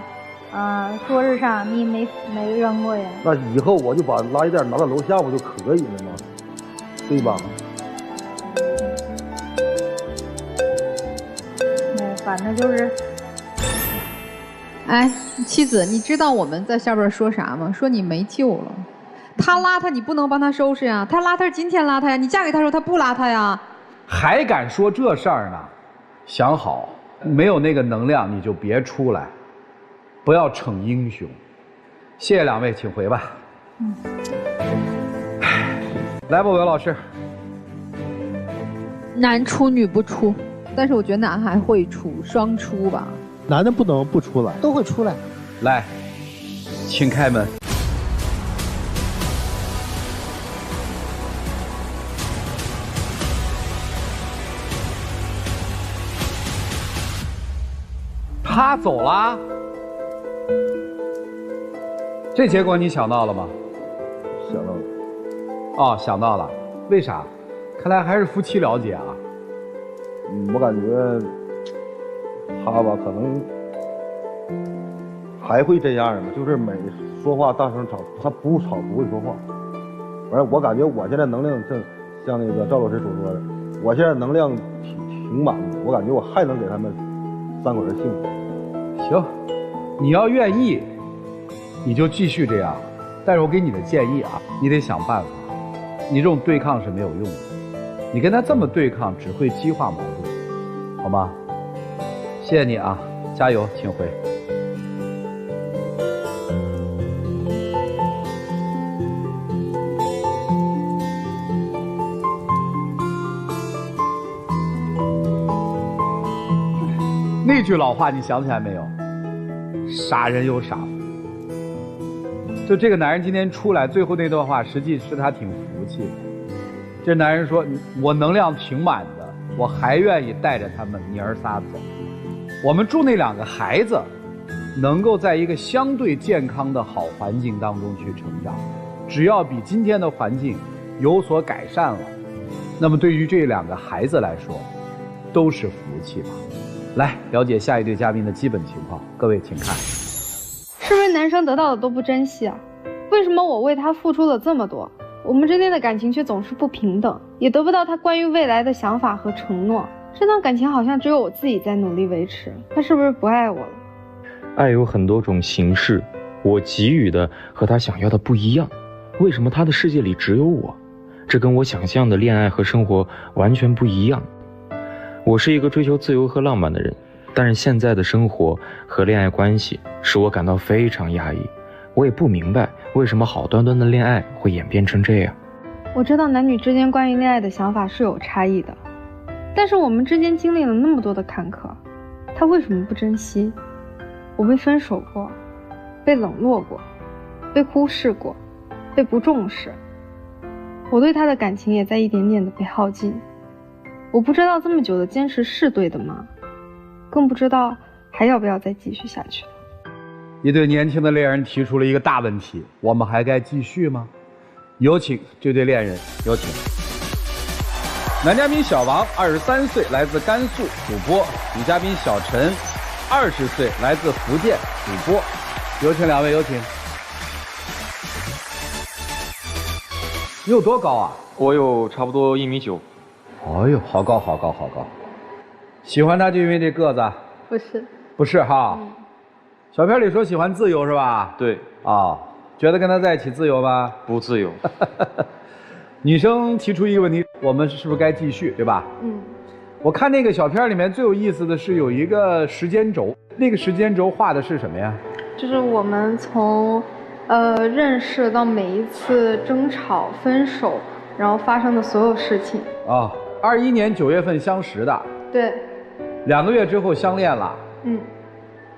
Speaker 2: 桌子上，你没扔过呀？
Speaker 3: 那以后我就把垃圾袋拿到楼下不就可以了吗？对吧？
Speaker 2: 反正就是。
Speaker 5: 哎，妻子，你知道我们在下边说啥吗？说你没救了。他邋遢，你不能帮他收拾呀。他邋遢是今天邋遢呀，你嫁给他时候他不邋遢呀。
Speaker 1: 还敢说这事儿呢？想好，没有那个能量你就别出来，不要逞英雄。谢谢两位，请回吧。来吧，韦老师。
Speaker 4: 男出女不出，
Speaker 5: 但是我觉得男孩会出，双出吧。
Speaker 6: 男的不能不出来，
Speaker 7: 都会出来。
Speaker 1: 来，请开门。他走了，这结果你想到了吗？
Speaker 3: 想到了。
Speaker 1: 哦，想到了，为啥？看来还是夫妻了解啊。
Speaker 3: 我感觉他吧，可能还会这样的，就是每说话大声吵，他不吵不会说话。反正我感觉我现在能量正像那个赵老师所说的，我现在能量挺满的，我感觉我还能给他们3口人幸福。
Speaker 1: 行，你要愿意，你就继续这样。但是我给你的建议啊，你得想办法。你这种对抗是没有用的，你跟他这么对抗只会激化矛盾，好吗？谢谢你啊，加油，请回。那句老话你想起来没有？傻人有傻福。就这个男人今天出来，最后那段话实际是他挺服气的。这男人说：“我能量挺满的，我还愿意带着他们娘儿仨走。我们祝那2个孩子能够在一个相对健康的好环境当中去成长。只要比今天的环境有所改善了，那么对于这2个孩子来说，都是福气吧。”来了解下一对嘉宾的基本情况，各位请看。
Speaker 8: 是不是男生得到的都不珍惜啊？为什么我为他付出了这么多，我们之间的感情却总是不平等，也得不到他关于未来的想法和承诺？这段感情好像只有我自己在努力维持，他是不是不爱我了？
Speaker 9: 爱有很多种形式，我给予的和他想要的不一样，为什么他的世界里只有我？这跟我想象的恋爱和生活完全不一样。我是一个追求自由和浪漫的人，但是现在的生活和恋爱关系使我感到非常压抑。我也不明白为什么好端端的恋爱会演变成这样。
Speaker 8: 我知道男女之间关于恋爱的想法是有差异的，但是我们之间经历了那么多的坎坷，他为什么不珍惜？我被分手过，被冷落过，被忽视过，被不重视，我对他的感情也在一点点的被耗尽。我不知道这么久的坚持是对的吗？更不知道还要不要再继续下去。
Speaker 1: 一对年轻的恋人提出了一个大问题：我们还该继续吗？有请这对恋人，有请。男嘉宾小王，23岁，来自甘肃，主播；女嘉宾小陈，20岁，来自福建，主播。有请两位，有请。你有多高啊？
Speaker 9: 我有差不多1.9米。
Speaker 1: 哎呦，好高，好高，好高！喜欢他就因为这个子？
Speaker 8: 不是，
Speaker 1: 不是哈。小片里说喜欢自由是吧？
Speaker 9: 对。
Speaker 1: 啊，觉得跟他在一起自由吗？
Speaker 9: 不自由。
Speaker 1: 女生提出一个问题，我们是不是该继续，对吧？我看那个小片里面最有意思的是有一个时间轴，那个时间轴画的是什么呀？
Speaker 8: 就是我们从认识到每一次争吵、分手，然后发生的所有事情。
Speaker 1: 啊，21年9月份相识的。
Speaker 8: 对。
Speaker 1: 2个月之后相恋了。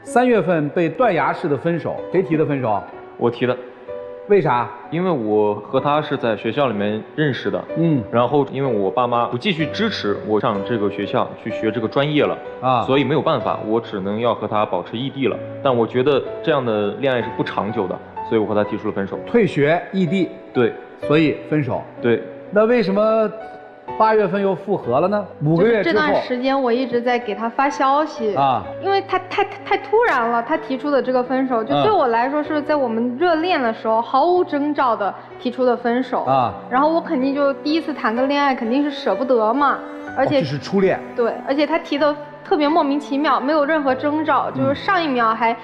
Speaker 1: 3月份被断崖式的分手，谁提的分手？
Speaker 9: 我提的。
Speaker 1: 为啥？
Speaker 9: 因为我和他是在学校里面认识的。然后因为我爸妈不继续支持我上这个学校去学这个专业了啊，所以没有办法，我只能要和他保持异地了。但我觉得这样的恋爱是不长久的，所以我和他提出了分手。
Speaker 1: 退学异地。
Speaker 9: 对。
Speaker 1: 所以分手。
Speaker 9: 对。
Speaker 1: 那为什么8月份又复合了呢？5个月之后。
Speaker 8: 这段时间我一直在给他发消息啊，因为他太突然了，他提出的这个分手，就对我来说是在我们热恋的时候毫无征兆的提出的分手啊。然后我肯定就第一次谈个恋爱，肯定是舍不得嘛，而且
Speaker 1: 这是初恋。
Speaker 8: 对，而且他提的特别莫名其妙，没有任何征兆，就是上一秒还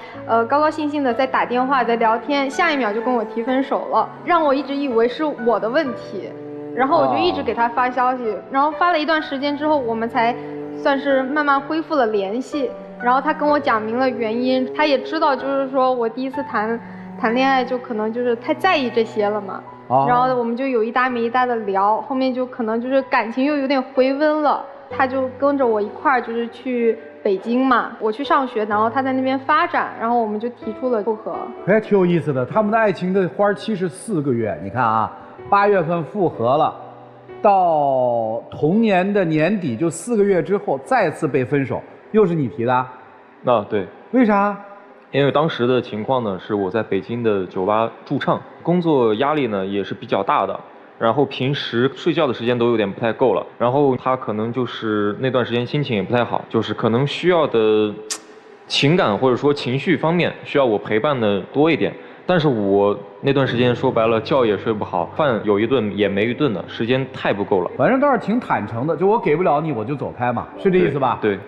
Speaker 8: 高高兴兴的在打电话在聊天，下一秒就跟我提分手了，让我一直以为是我的问题。然后我就一直给他发消息，然后发了一段时间之后，我们才算是慢慢恢复了联系。然后他跟我讲明了原因，他也知道就是说我第一次谈恋爱就可能就是太在意这些了嘛。然后我们就有一搭没一搭的聊，后面就可能就是感情又有点回温了，他就跟着我一块儿就是去北京嘛，我去上学，然后他在那边发展，然后我们就提出了复合。
Speaker 1: 还挺有意思的，他们的爱情的花期是4个月，你看啊。8月份复合了，到同年的年底，就4个月之后再次被分手，又是你提的？
Speaker 9: 啊，对。
Speaker 1: 为啥？
Speaker 9: 因为当时的情况呢，是我在北京的酒吧驻唱，工作压力呢也是比较大的，然后平时睡觉的时间都有点不太够了，然后他可能就是那段时间心情也不太好，就是可能需要的情感或者说情绪方面需要我陪伴的多一点。但是我那段时间说白了，觉也睡不好，饭有一顿也没一顿的，时间太不够了。
Speaker 1: 反正倒是挺坦诚的，就我给不了你，我就走开嘛，是这意思吧？
Speaker 9: 对，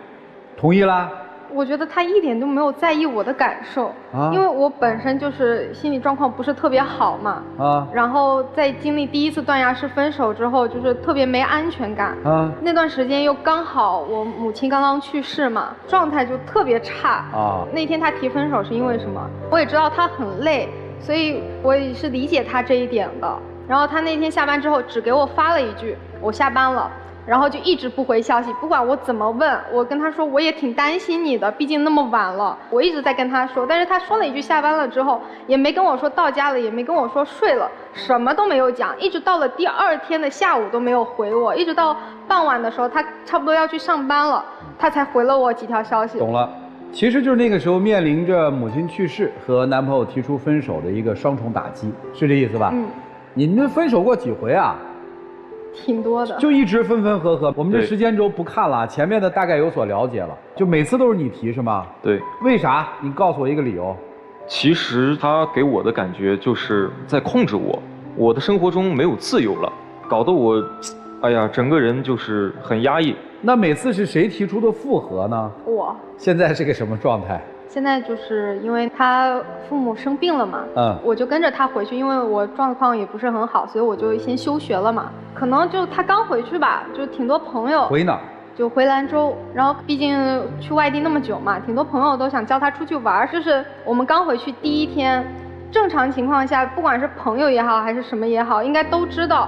Speaker 1: 同意啦。
Speaker 8: 我觉得他一点都没有在意我的感受，因为我本身就是心理状况不是特别好嘛，然后在经历第一次断崖式分手之后，就是特别没安全感，那段时间又刚好我母亲刚刚去世嘛，状态就特别差，那天他提分手是因为什么？我也知道他很累，所以我也是理解他这一点的。然后他那天下班之后只给我发了一句我下班了，然后就一直不回消息，不管我怎么问，我跟他说我也挺担心你的，毕竟那么晚了，我一直在跟他说，但是他说了一句下班了之后，也没跟我说到家了，也没跟我说睡了，什么都没有讲，一直到了第2天的下午都没有回我，一直到傍晚的时候，他差不多要去上班了，他才回了我几条消息。
Speaker 1: 懂了，其实就是那个时候面临着母亲去世和男朋友提出分手的一个双重打击，是这意思吧？你们分手过几回啊？
Speaker 8: 挺多的，
Speaker 1: 就一直分分合合。我们这时间轴不看了，前面的大概有所了解了。就每次都是你提是吗？
Speaker 9: 对。
Speaker 1: 为啥？你告诉我一个理由。
Speaker 9: 其实他给我的感觉就是在控制我，我的生活中没有自由了，搞得我，哎呀，整个人就是很压抑。
Speaker 1: 那每次是谁提出的复合呢？
Speaker 8: 我。
Speaker 1: 现在是个什么状态？
Speaker 8: 现在就是因为他父母生病了嘛，我就跟着他回去，因为我状况也不是很好，所以我就先休学了嘛。可能就他刚回去吧，就挺多朋友。
Speaker 1: 回哪儿？
Speaker 8: 就回兰州，然后毕竟去外地那么久嘛，挺多朋友都想叫他出去玩。就是我们刚回去第1天，正常情况下，不管是朋友也好，还是什么也好，应该都知道，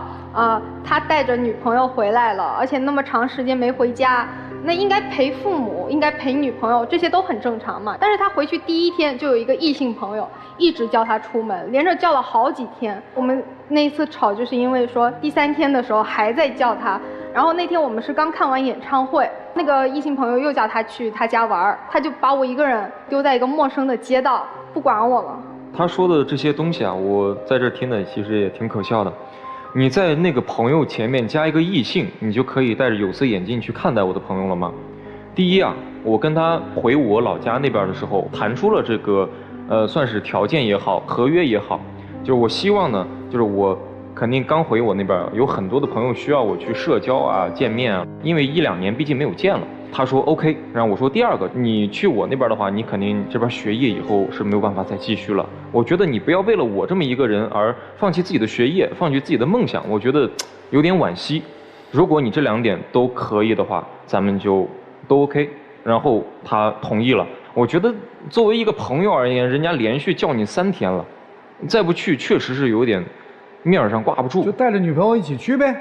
Speaker 8: 他带着女朋友回来了，而且那么长时间没回家。那应该陪父母，应该陪女朋友，这些都很正常嘛。但是他回去第1天就有一个异性朋友一直叫他出门，连着叫了好几天。我们那一次吵就是因为说第3天的时候还在叫他，然后那天我们是刚看完演唱会，那个异性朋友又叫他去他家玩，他就把我一个人丢在一个陌生的街道，不管我了。
Speaker 9: 他说的这些东西啊，我在这听的其实也挺可笑的。你在那个朋友前面加一个异性，你就可以戴着有色眼镜去看待我的朋友了吗？第一啊，我跟他回我老家那边的时候，谈出了这个，算是条件也好，合约也好，就是我希望呢，就是我肯定刚回我那边，有很多的朋友需要我去社交啊、见面啊，因为1-2年毕竟没有见了。他说 OK， 然后我说第2个，你去我那边的话，你肯定这边学业以后是没有办法再继续了。我觉得你不要为了我这么一个人而放弃自己的学业，放弃自己的梦想，我觉得有点惋惜。如果你这2点都可以的话，咱们就都 OK。然后他同意了。我觉得作为一个朋友而言，人家连续叫你3天了，你再不去确实是有点面上挂不住。
Speaker 1: 就带着女朋友一起去呗。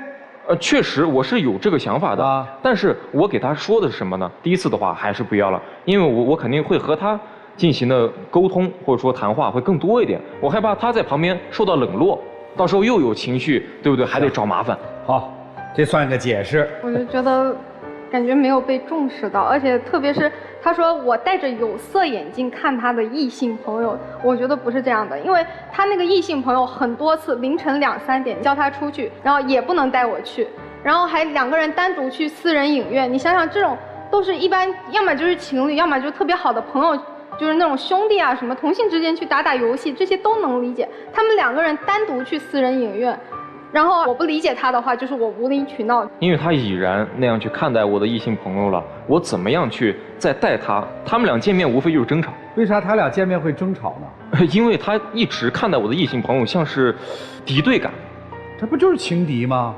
Speaker 9: 确实我是有这个想法的，但是我给他说的是什么呢？第1次的话还是不要了，因为我肯定会和他进行的沟通或者说谈话会更多一点，我害怕他在旁边受到冷落，到时候又有情绪，对不对？还得找麻烦。
Speaker 1: 好，这算个解释。
Speaker 8: 我就觉得感觉没有被重视到，而且特别是他说我戴着有色眼镜看他的异性朋友，我觉得不是这样的，因为他那个异性朋友很多次凌晨2、3点叫他出去，然后也不能带我去，然后还2个人单独去私人影院。你想想，这种都是一般，要么就是情侣，要么就特别好的朋友，就是那种兄弟啊什么，同性之间去打游戏，这些都能理解。他们2个人单独去私人影院。然后我不理解他的话，就是我无理取闹。
Speaker 9: 因为他已然那样去看待我的异性朋友了，我怎么样去再带他？他们俩见面无非就是争吵。
Speaker 1: 为啥他俩见面会争吵呢？
Speaker 9: 因为他一直看待我的异性朋友像是敌对感。
Speaker 1: 这不就是情敌吗？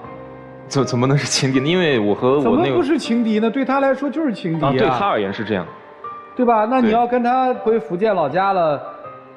Speaker 9: 怎么能是情敌呢？因为我和我那个
Speaker 1: 怎么不是情敌呢？对他来说就是情敌啊。
Speaker 9: 对他而言是这样，
Speaker 1: 对吧？那你要跟他回福建老家了。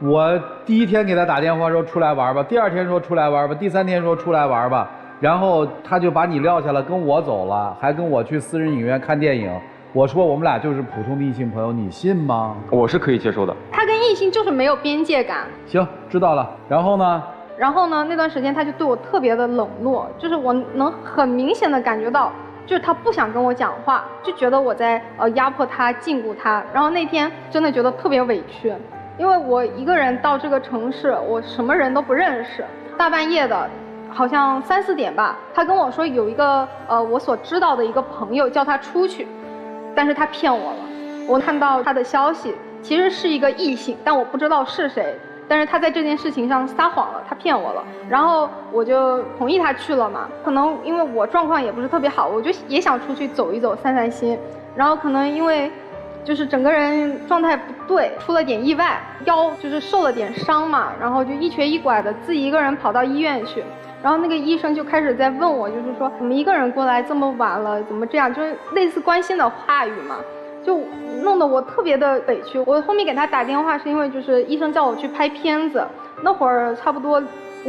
Speaker 1: 我第1天给他打电话说出来玩吧，第2天说出来玩吧，第3天说出来玩吧，然后他就把你撂下了，跟我走了，还跟我去私人影院看电影。我说我们俩就是普通的异性朋友，你信吗？
Speaker 9: 我是可以接受的。
Speaker 8: 他跟异性就是没有边界感。
Speaker 1: 行，知道了。然后呢？
Speaker 8: 那段时间他就对我特别的冷落，就是我能很明显的感觉到，就是他不想跟我讲话，就觉得我在压迫他、禁锢他。然后那天真的觉得特别委屈。因为我一个人到这个城市，我什么人都不认识，大半夜的，好像3、4点吧，他跟我说有一个我所知道的一个朋友叫他出去，但是他骗我了。我看到他的消息，其实是一个异性，但我不知道是谁，但是他在这件事情上撒谎了，他骗我了。然后我就同意他去了嘛。可能因为我状况也不是特别好，我就也想出去走一走、散散心。然后可能因为就是整个人状态不对，出了点意外，腰就是受了点伤嘛，然后就一瘸一拐的自己一个人跑到医院去，然后那个医生就开始在问我，就是说怎么一个人过来这么晚了，怎么这样，就是类似关心的话语嘛，就弄得我特别的委屈。我后面给他打电话是因为就是医生叫我去拍片子，那会儿差不多5、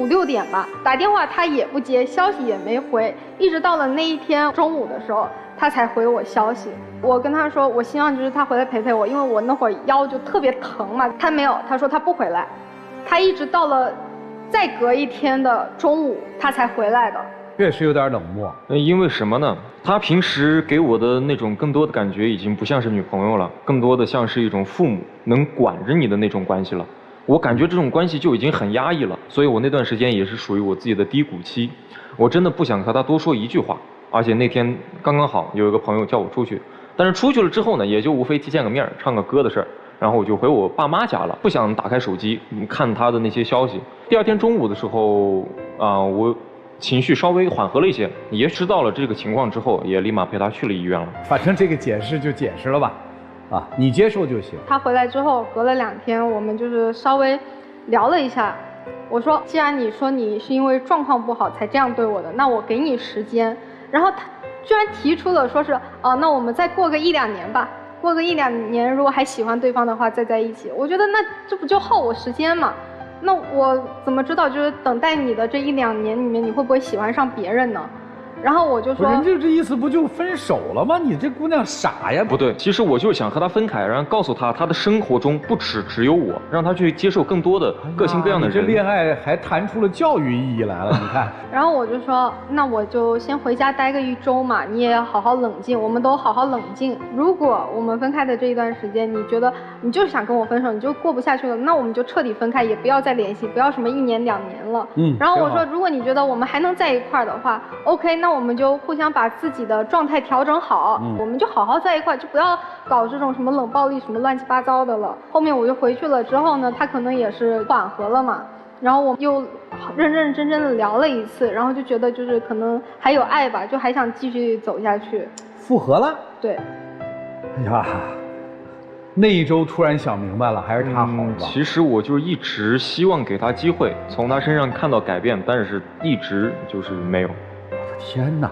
Speaker 8: 6点吧，打电话他也不接，消息也没回，一直到了那一天中午的时候他才回我消息。我跟他说我希望就是他回来陪陪我，因为我那会儿腰就特别疼嘛。他没有，他说他不回来，他一直到了再隔1天的中午他才回来的。
Speaker 1: 确实有点冷漠。
Speaker 9: 因为什么呢？他平时给我的那种更多的感觉已经不像是女朋友了，更多的像是一种父母能管着你的那种关系了。我感觉这种关系就已经很压抑了，所以我那段时间也是属于我自己的低谷期。我真的不想和他多说一句话，而且那天刚刚好有一个朋友叫我出去，但是出去了之后呢，也就无非见个面、唱个歌的事儿，然后我就回我爸妈家了，不想打开手机看他的那些消息。第2天中午的时候我情绪稍微缓和了一些，也知道了这个情况之后，也立马陪他去了医院了。
Speaker 1: 反正这个解释就解释了吧，你接受就行。
Speaker 8: 他回来之后隔了2天，我们就是稍微聊了一下。我说既然你说你是因为状况不好才这样对我的，那我给你时间。然后他居然提出了说是那我们再过个1、2年吧，过个1、2年，如果还喜欢对方的话再在一起。我觉得那这不就耗我时间嘛？那我怎么知道就是等待你的这1、2年里面你会不会喜欢上别人呢？然后我就说，
Speaker 1: 人这意思不就分手了吗？你这姑娘傻呀！
Speaker 9: 不对，其实我就是想和她分开，然后告诉她，她的生活中不只有我，让她去接受更多的各型各样的人。
Speaker 1: 这恋爱还谈出了教育意义来了，你看。
Speaker 8: 然后我就说，那我就先回家待个1周嘛，你也要好好冷静，我们都好好冷静。如果我们分开的这一段时间，你觉得你就是想跟我分手，你就过不下去了，那我们就彻底分开，也不要再联系，不要什么1年2年了。然后我说，如果你觉得我们还能在一块儿的话 ，OK， 那我们就互相把自己的状态调整好，我们就好好在一块，就不要搞这种什么冷暴力什么乱七八糟的了。后面我就回去了之后呢，他可能也是缓和了嘛，然后我又认认真真的聊了1次，然后就觉得就是可能还有爱吧，就还想继续走下去。
Speaker 1: 复合了？
Speaker 8: 对。
Speaker 1: 哎呀，那1周突然想明白了，还是他好吧？
Speaker 9: 其实我就一直希望给他机会，从他身上看到改变，但是一直就是没有。
Speaker 1: 我的天哪，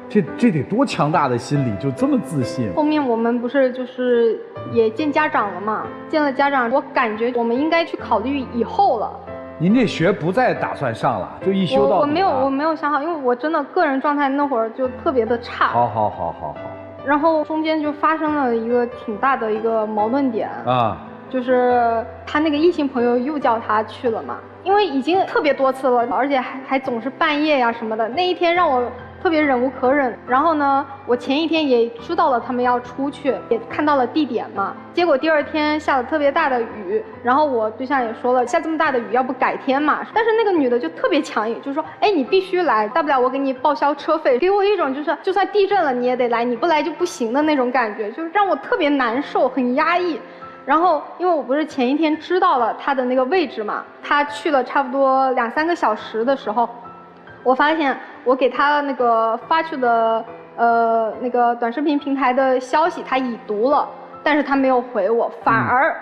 Speaker 1: 这得多强大的心理，就这么自信。
Speaker 8: 后面我们不是就是也见家长了嘛？见了家长，我感觉我们应该去考虑以后了。
Speaker 1: 您这学不再打算上了，就一修到底了。
Speaker 8: 我没有想好，因为我真的个人状态那会儿就特别的差。
Speaker 1: 好。
Speaker 8: 然后中间就发生了一个挺大的一个矛盾点啊，就是他那个异性朋友又叫他去了嘛，因为已经特别多次了，而且还总是半夜呀什么的。那一天让我特别忍无可忍。然后呢，我前一天也知道了他们要出去，也看到了地点嘛。结果第二天下了特别大的雨，然后我对象也说了，下这么大的雨，要不改天嘛。但是那个女的就特别强硬，就说，哎，你必须来，大不了我给你报销车费，给我一种就是就算地震了你也得来，你不来就不行的那种感觉，就是让我特别难受，很压抑。然后，因为我不是前一天知道了他的那个位置嘛，他去了差不多2-3个小时的时候，我发现我给他那个发去的那个短视频平台的消息他已读了，但是他没有回我，反而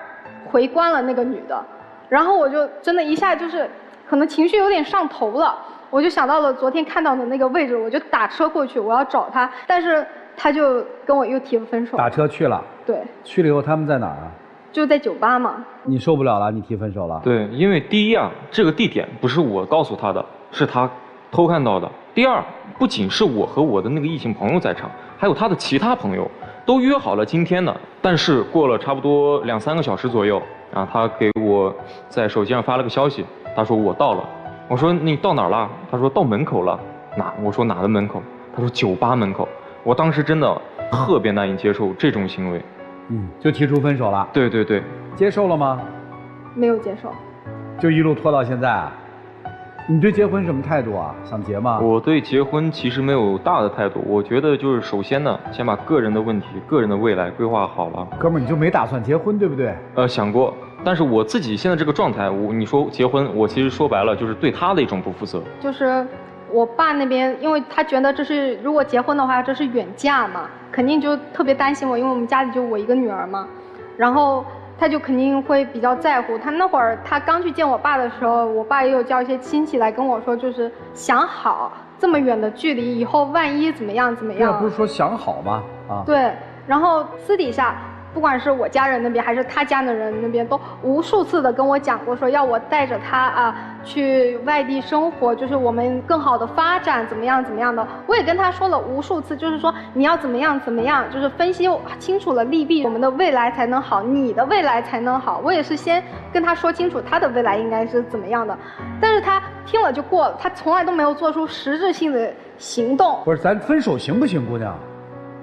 Speaker 8: 回关了那个女的。然后我就真的一下就是可能情绪有点上头了，我就想到了昨天看到的那个位置，我就打车过去，我要找他，但是他就跟我又提了分手。
Speaker 1: 打车去了？对。去了以后他们在哪儿啊？
Speaker 8: 就在酒吧嘛。你
Speaker 1: 受不了了，你提分手了？
Speaker 9: 对，因为第一啊，这个地点不是我告诉他的，是他偷看到的。第二，不仅是我和我的那个异性朋友在场，还有他的其他朋友都约好了今天的。但是过了差不多2-3个小时左右啊，他给我在手机上发了个消息，他说我到了。我说你到哪儿了？他说到门口了。我说哪的门口？他说酒吧门口。我当时真的特别难以接受这种行为。
Speaker 1: 就提出分手了。
Speaker 9: 对对对。
Speaker 1: 接受了吗？
Speaker 8: 没有接受。
Speaker 1: 就一路拖到现在啊？你对结婚什么态度啊？想结吗？
Speaker 9: 我对结婚其实没有大的态度，我觉得就是首先呢，先把个人的问题、个人的未来规划好了。
Speaker 1: 哥们儿，你就没打算结婚，对不对？
Speaker 9: 想过，但是我自己现在这个状态，你说结婚，我其实说白了就是对他的一种不负责。
Speaker 8: 就是我爸那边，因为他觉得这是如果结婚的话，这是远嫁嘛，肯定就特别担心我，因为我们家里就我一个女儿嘛，然后他就肯定会比较在乎。他那会儿他刚去见我爸的时候，我爸也有叫一些亲戚来跟我说，就是想好这么远的距离，以后万一怎么样怎么样。
Speaker 1: 这不是说想好吗？啊。
Speaker 8: 对，然后私底下。不管是我家人那边还是他家的人那边，都无数次的跟我讲过，说要我带着他啊去外地生活，就是我们更好的发展，怎么样怎么样的。我也跟他说了无数次，就是说你要怎么样怎么样，就是分析清楚了利弊，我们的未来才能好，你的未来才能好。我也是先跟他说清楚他的未来应该是怎么样的，但是他听了就过了，他从来都没有做出实质性的行动。
Speaker 1: 不是，咱分手行不行，姑娘？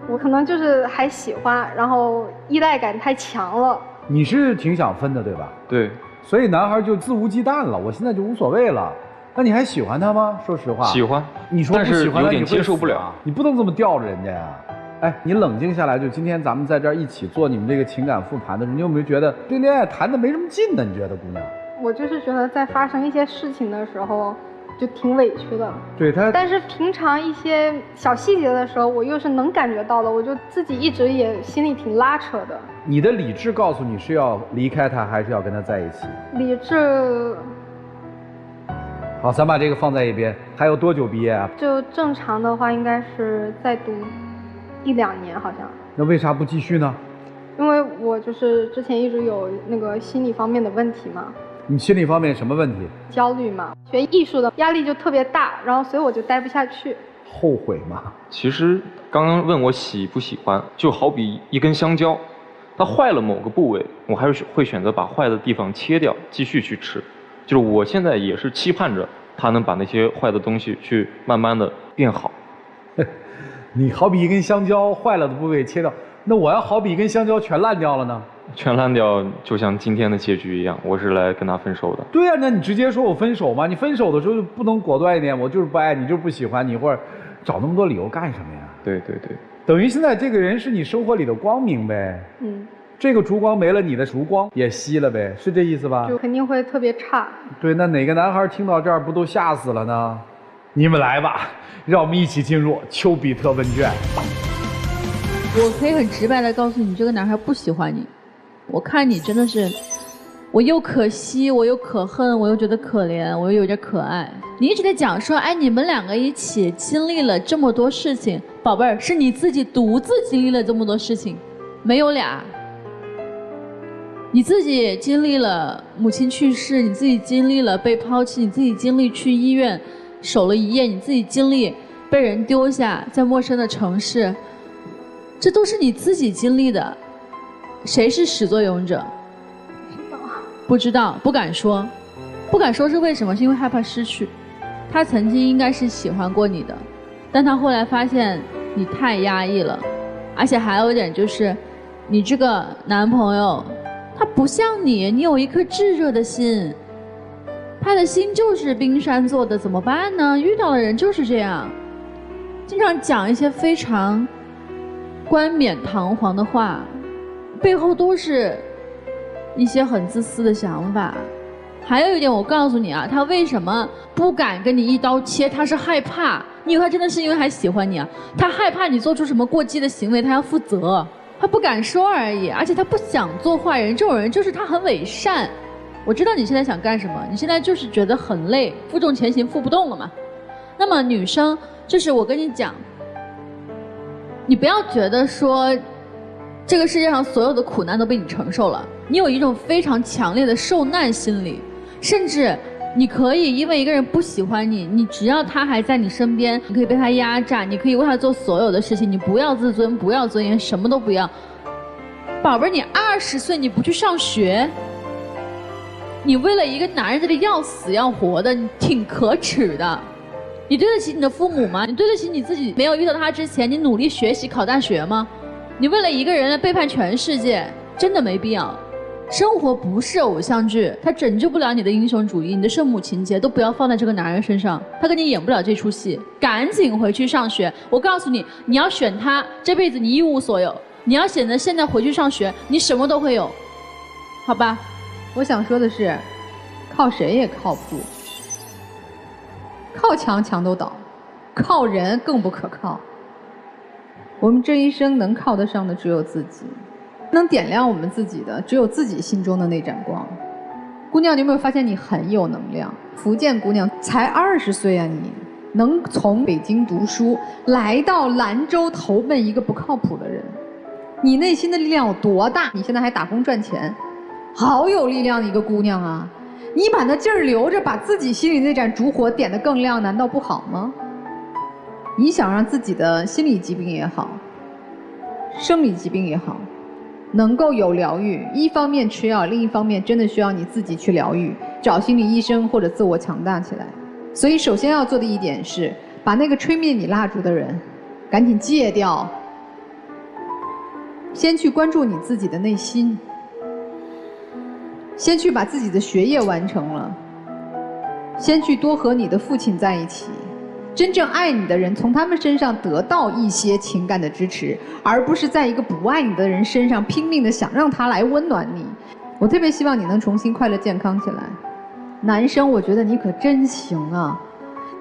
Speaker 8: 我可能就是还喜欢，然后依赖感太强了。
Speaker 1: 你是挺想分的，对吧？
Speaker 9: 对。
Speaker 1: 所以男孩就肆无忌惮了，我现在就无所谓了。那你还喜欢他吗？说实话。
Speaker 9: 喜欢。
Speaker 1: 你说不喜欢，
Speaker 9: 但是有点接受不了。
Speaker 1: 你不能这么吊着人家呀。哎，你冷静下来，就今天咱们在这儿一起做你们这个情感复盘的时候，你有没有觉得对恋爱谈的没什么劲呢？你觉得，姑娘？
Speaker 8: 我就是觉得在发生一些事情的时候。就挺委屈的，
Speaker 1: 对他。
Speaker 8: 但是平常一些小细节的时候，我又是能感觉到的，我就自己一直也心里挺拉扯的。
Speaker 1: 你的理智告诉你是要离开他，还是要跟他在一起？
Speaker 8: 理智。
Speaker 1: 好，咱把这个放在一边。还有多久毕业啊？
Speaker 8: 就正常的话，应该是再读1-2年，好像。
Speaker 1: 那为啥不继续呢？
Speaker 8: 因为我就是之前一直有那个心理方面的问题嘛。
Speaker 1: 你心理方面什么问题？
Speaker 8: 焦虑嘛，学艺术的压力就特别大，然后所以我就待不下去。
Speaker 1: 后悔吗？
Speaker 9: 其实刚刚问我喜不喜欢，就好比一根香蕉，它坏了某个部位，我还是会选择把坏的地方切掉，继续去吃。就是我现在也是期盼着它能把那些坏的东西去慢慢的变好。
Speaker 1: 你好比一根香蕉，坏了的部位切掉，那我要好比一根香蕉全烂掉了呢？
Speaker 9: 全烂掉，就像今天的结局一样，我是来跟他分手的。
Speaker 1: 对呀，那你直接说我分手嘛？你分手的时候就不能果断一点？我就是不爱你，就是不喜欢你，或者找那么多理由干什么呀？
Speaker 9: 对对对，
Speaker 1: 等于现在这个人是你生活里的光明呗。这个烛光没了，你的烛光也熄了呗，是这意思吧？
Speaker 8: 就肯定会特别差。
Speaker 1: 对，那哪个男孩听到这儿不都吓死了呢？你们来吧，让我们一起进入丘比特问卷。
Speaker 4: 我可以很直白的告诉你，这个男孩不喜欢你。我看你真的是，我又可惜，我又可恨，我又觉得可怜，我又有点可爱。你一直在讲说，哎，你们2个一起经历了这么多事情，宝贝儿，是你自己独自经历了这么多事情，没有俩。你自己经历了母亲去世，你自己经历了被抛弃，你自己经历去医院守了1夜，你自己经历被人丢下在陌生的城市，这都是你自己经历的。谁是始作俑者？不知道，不敢说。不敢说是为什么？是因为害怕失去。他曾经应该是喜欢过你的，但他后来发现你太压抑了，而且还有一点就是，你这个男朋友他不像你，你有一颗炙热的心，他的心就是冰山做的，怎么办呢？遇到的人就是这样，经常讲一些非常冠冕堂皇的话，背后都是一些很自私的想法。还有一点，我告诉你啊，他为什么不敢跟你一刀切？他是害怕。你以为他真的是因为还喜欢你啊？他害怕你做出什么过激的行为，他要负责，他不敢说而已。而且他不想做坏人，这种人就是他很伪善。我知道你现在想干什么，你现在就是觉得很累，负重前行，负不动了嘛。那么女生，就是我跟你讲，你不要觉得说这个世界上所有的苦难都被你承受了，你有一种非常强烈的受难心理。甚至你可以因为一个人不喜欢你，你只要他还在你身边，你可以被他压榨，你可以为他做所有的事情，你不要自尊，不要尊严，什么都不要。宝贝儿，你20岁你不去上学，你为了一个男人这里要死要活的，你挺可耻的。你对得起你的父母吗？你对得起你自己没有遇到他之前你努力学习考大学吗？你为了一个人来背叛全世界，真的没必要。生活不是偶像剧，它拯救不了你的英雄主义，你的圣母情节都不要放在这个男人身上，他跟你演不了这出戏。赶紧回去上学，我告诉你，你要选他，这辈子你一无所有；你要选择现在回去上学，你什么都会有，好吧？
Speaker 5: 我想说的是，靠谁也靠不住，靠墙墙都倒，靠人更不可靠。我们这一生能靠得上的只有自己。能点亮我们自己的只有自己心中的那盏光。姑娘，你有没有发现你很有能量？福建姑娘才20岁啊，你能从北京读书来到兰州投奔一个不靠谱的人，你内心的力量有多大？你现在还打工赚钱，好有力量的一个姑娘啊！你把那劲儿留着，把自己心里那盏烛火点得更亮，难道不好吗？你想让自己的心理疾病也好，生理疾病也好，能够有疗愈，一方面吃药，另一方面真的需要你自己去疗愈，找心理医生或者自我强大起来。所以首先要做的一点是，把那个吹灭你蜡烛的人赶紧戒掉，先去关注你自己的内心，先去把自己的学业完成了，先去多和你的父亲在一起，真正爱你的人从他们身上得到一些情感的支持，而不是在一个不爱你的人身上拼命的想让他来温暖你。我特别希望你能重新快乐健康起来。男生，我觉得你可真行啊，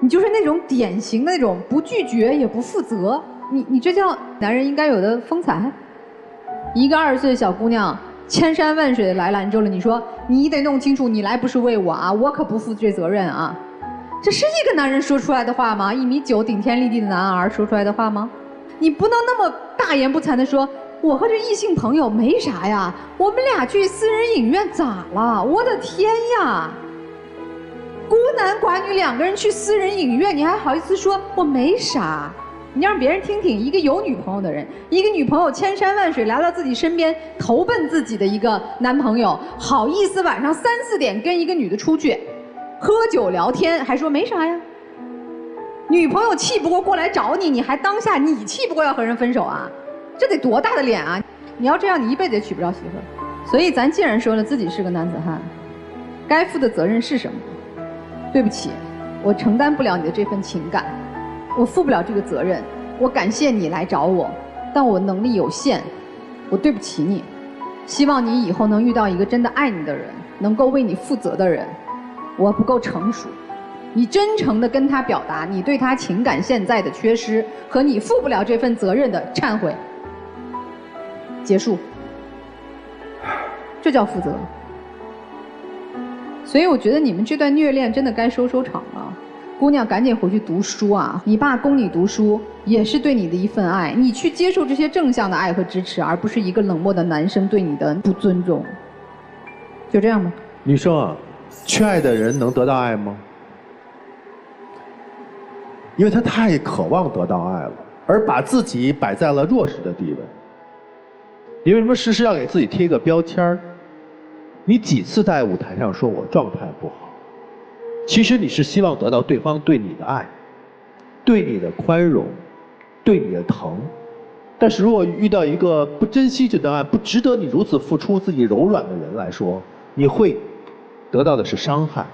Speaker 5: 你就是那种典型的那种不拒绝也不负责，你这叫男人应该有的风采。一个20岁的小姑娘千山万水的来兰州了，你说你得弄清楚，你来不是为我啊，我可不负这责任啊。这是一个男人说出来的话吗？1.9米顶天立地的男儿说出来的话吗？你不能那么大言不惭地说我和这异性朋友没啥呀，我们俩去私人影院咋了？我的天呀，孤男寡女2个人去私人影院，你还好意思说我没啥？你让别人听听，一个有女朋友的人，一个女朋友千山万水来到自己身边投奔自己的一个男朋友，好意思晚上3、4点跟一个女的出去喝酒聊天，还说没啥呀？女朋友气不过过来找你，你还当下你气不过要和人分手啊？这得多大的脸啊！你要这样，你一辈子也娶不着媳妇儿。所以咱既然说了自己是个男子汉，该负的责任是什么？对不起，我承担不了你的这份情感，我负不了这个责任。我感谢你来找我，但我能力有限，我对不起你。希望你以后能遇到一个真的爱你的人，能够为你负责的人。我不够成熟，你真诚地跟他表达你对他情感现在的缺失和你负不了这份责任的忏悔，结束，这叫负责。所以我觉得你们这段虐恋真的该收场了。姑娘赶紧回去读书啊，你爸供你读书也是对你的一份爱，你去接受这些正向的爱和支持，而不是一个冷漠的男生对你的不尊重。就这样吧。
Speaker 6: 女生啊，缺爱的人能得到爱吗？因为他太渴望得到爱了，而把自己摆在了弱势的地位。你为什么时时要给自己贴一个标签儿？你几次在舞台上说我状态不好，其实你是希望得到对方对你的爱。对你的宽容，对你的疼。但是如果遇到一个不珍惜这段爱、不值得你如此付出自己柔软的人来说，你会得到的是伤害，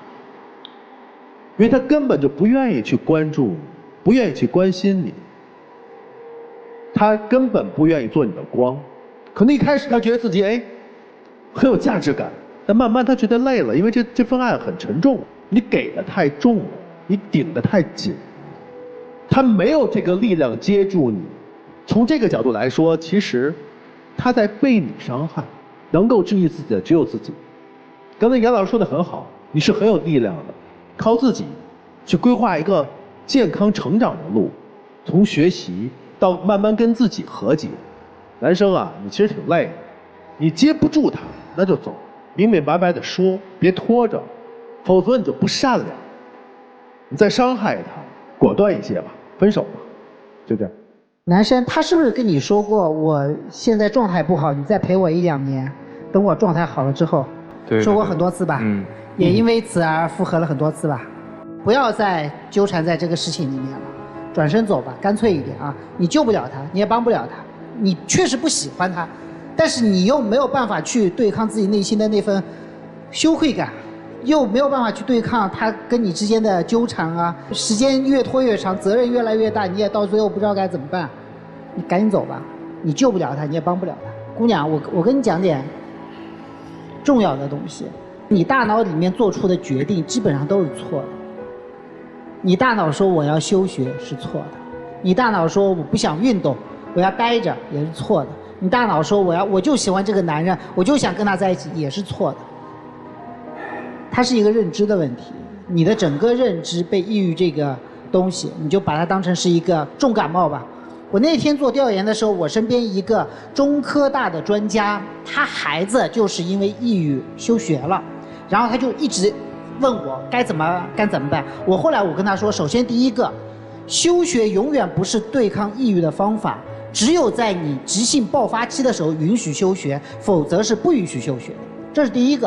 Speaker 6: 因为他根本就不愿意去关注你，不愿意去关心你，他根本不愿意做你的光。可能一开始他觉得自己很有价值感，但慢慢他觉得累了，因为这份爱很沉重，你给的太重了，你顶得太紧，他没有这个力量接住你。从这个角度来说，其实他在被你伤害，能够治愈自己的只有自己。刚才杨老师说的很好，你是很有力量的，靠自己去规划一个健康成长的路，从学习到慢慢跟自己和解。男生啊，你其实挺累的，你接不住他那就走，明明白白的说，别拖着，否则你就不善良，你再伤害他，果断一些吧，分手吧，就这样。
Speaker 7: 男生他是不是跟你说过，我现在状态不好，你再陪我1-2年，等我状态好了之后？对，说过很多次吧。也因为此而复合了很多次吧。不要再纠缠在这个事情里面了，转身走吧，干脆一点啊！你救不了他，你也帮不了他，你确实不喜欢他，但是你又没有办法去对抗自己内心的那份羞愧感，又没有办法去对抗他跟你之间的纠缠啊，时间越拖越长，责任越来越大，你也到最后不知道该怎么办。你赶紧走吧，你救不了他，你也帮不了他。姑娘，我跟你讲点重要的东西，你大脑里面做出的决定基本上都是错的。你大脑说我要休学是错的，你大脑说我不想运动，我要待着也是错的，你大脑说我就喜欢这个男人，我就想跟他在一起也是错的。它是一个认知的问题，你的整个认知被抑郁这个东西，你就把它当成是一个重感冒吧。我那天做调研的时候，我身边一个中科大的专家，他孩子就是因为抑郁休学了，然后他就一直问我该怎么办。后来我跟他说，首先第一个，休学永远不是对抗抑郁的方法，只有在你急性爆发期的时候允许休学，否则是不允许休学的，这是第一个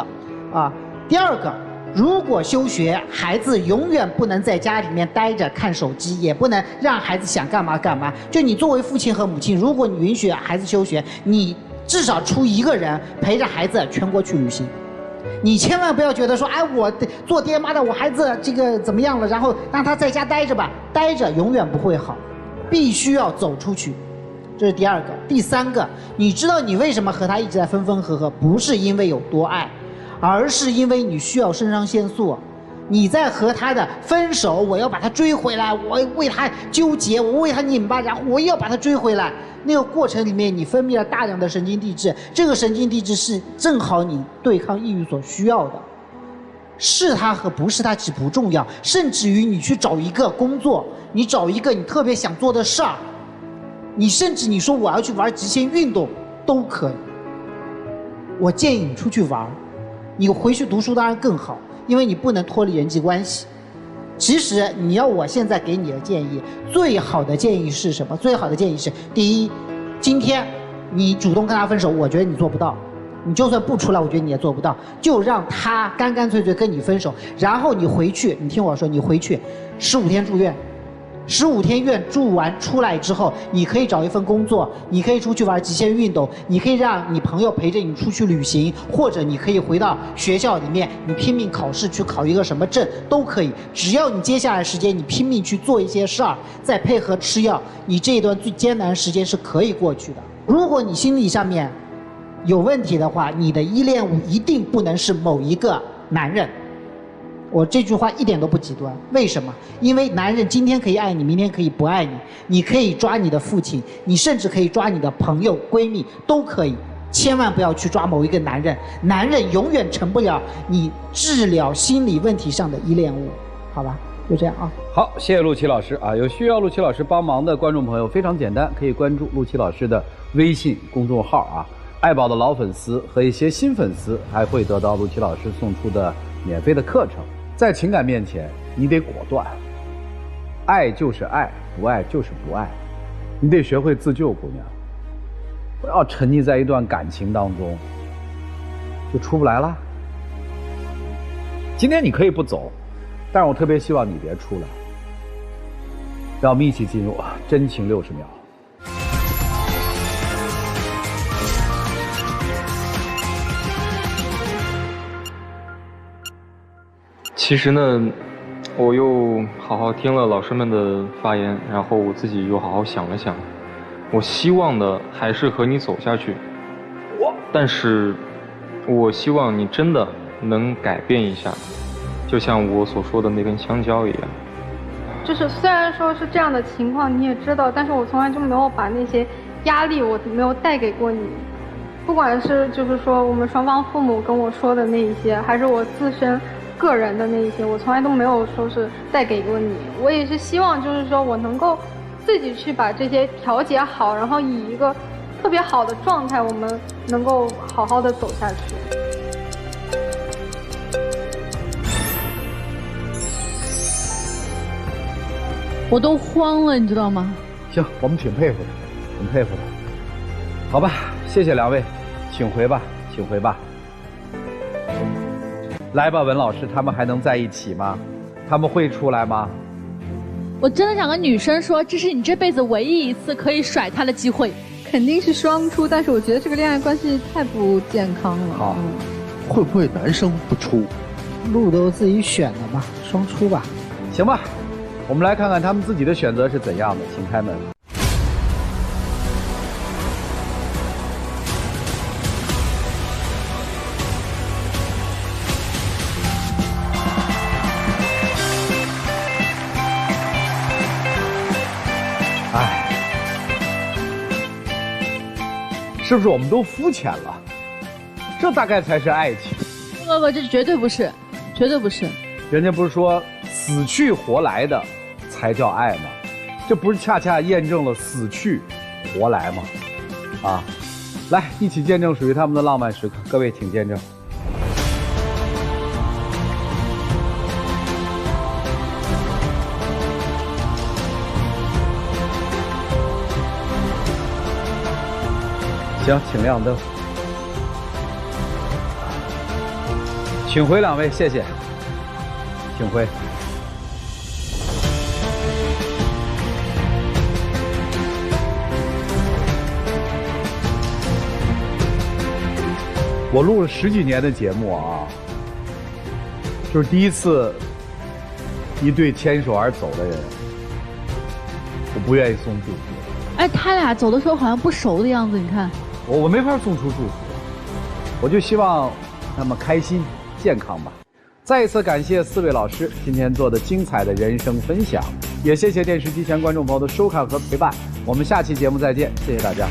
Speaker 7: 啊。第二个，如果休学，孩子永远不能在家里面待着看手机，也不能让孩子想干嘛干嘛。就你作为父亲和母亲，如果你允许孩子休学，你至少出一个人陪着孩子全国去旅行。你千万不要觉得说，哎，我做爹妈的，我孩子这个怎么样了，然后让他在家待着吧，待着永远不会好，必须要走出去。这是第二个。第三个，你知道你为什么和他一直在分分合合，不是因为有多爱，而是因为你需要肾上腺素。你在和他的分手，我要把他追回来，我为他纠结，我为他拧巴，然后我要把他追回来。那个过程里面，你分泌了大量的神经递质，这个神经递质是正好你对抗抑郁所需要的。是他和不是他其实不重要，甚至于你去找一个工作，你找一个你特别想做的事儿，你甚至你说我要去玩极限运动都可以。我建议你出去玩，你回去读书当然更好，因为你不能脱离人际关系。其实你要我现在给你的建议，最好的建议是什么？最好的建议是，第一，今天你主动跟他分手，我觉得你做不到，你就算不出来，我觉得你也做不到，就让他干干脆脆跟你分手，然后你回去，你听我说，你回去15天住院，15天院住完出来之后，你可以找一份工作，你可以出去玩极限运动，你可以让你朋友陪着你出去旅行，或者你可以回到学校里面，你拼命考试去考一个什么证都可以。只要你接下来时间你拼命去做一些事儿，再配合吃药，你这一段最艰难的时间是可以过去的。如果你心理上面有问题的话，你的依恋物一定不能是某一个男人。我这句话一点都不极端，为什么？因为男人今天可以爱你，明天可以不爱你，你可以抓你的父亲，你甚至可以抓你的朋友、闺蜜，都可以。千万不要去抓某一个男人，男人永远成不了你治疗心理问题上的依恋物，好吧？就这样啊。
Speaker 1: 好，谢谢陆琪老师啊！有需要陆琪老师帮忙的观众朋友，非常简单，可以关注陆琪老师的微信公众号啊。爱宝的老粉丝和一些新粉丝还会得到陆琪老师送出的免费的课程。在情感面前，你得果断，爱就是爱，不爱就是不爱，你得学会自救，姑娘，不要沉溺在一段感情当中，就出不来了。今天你可以不走，但是我特别希望你别出来。让我们一起进入真情60秒。
Speaker 9: 其实呢，我又好好听了老师们的发言，然后我自己又好好想了想，我希望的还是和你走下去，但是我希望你真的能改变一下，就像我所说的那根香蕉一样。
Speaker 8: 就是虽然说是这样的情况你也知道，但是我从来就没有把那些压力我没有带给过你，不管是就是说我们双方父母跟我说的那一些，还是我自身个人的那一些，我从来都没有说是带给过你。我也是希望就是说我能够自己去把这些调节好，然后以一个特别好的状态，我们能够好好的走下去。
Speaker 4: 我都慌了，你知道吗？
Speaker 1: 行，我们挺佩服的，挺佩服的。好吧，谢谢两位，请回吧，请回吧。来吧，文老师，他们还能在一起吗？他们会出来吗？
Speaker 4: 我真的想跟女生说，这是你这辈子唯一一次可以甩他的机会。
Speaker 5: 肯定是双出，但是我觉得这个恋爱关系太不健康了。
Speaker 6: 好，会不会男生不出？
Speaker 7: 路都自己选的嘛，双出吧。
Speaker 1: 行吧，我们来看看他们自己的选择是怎样的，请开门。是不是我们都肤浅了？这大概才是爱情。
Speaker 4: 不，这绝对不是，绝对不是。
Speaker 1: 人家不是说死去活来的才叫爱吗？这不是恰恰验证了死去活来吗？啊，来，一起见证属于他们的浪漫时刻。各位请见证。行，请亮灯。请回两位，谢谢。请回。我录了10几年的节目啊，就是第一次一对牵手而走的人，我不愿意送祝福。
Speaker 4: 哎，他俩走的时候好像不熟的样子，你看。
Speaker 1: 我没法送出祝福，我就希望他们开心健康吧。再一次感谢4位老师今天做的精彩的人生分享，也谢谢电视机前观众朋友的收看和陪伴。我们下期节目再见，谢谢大家。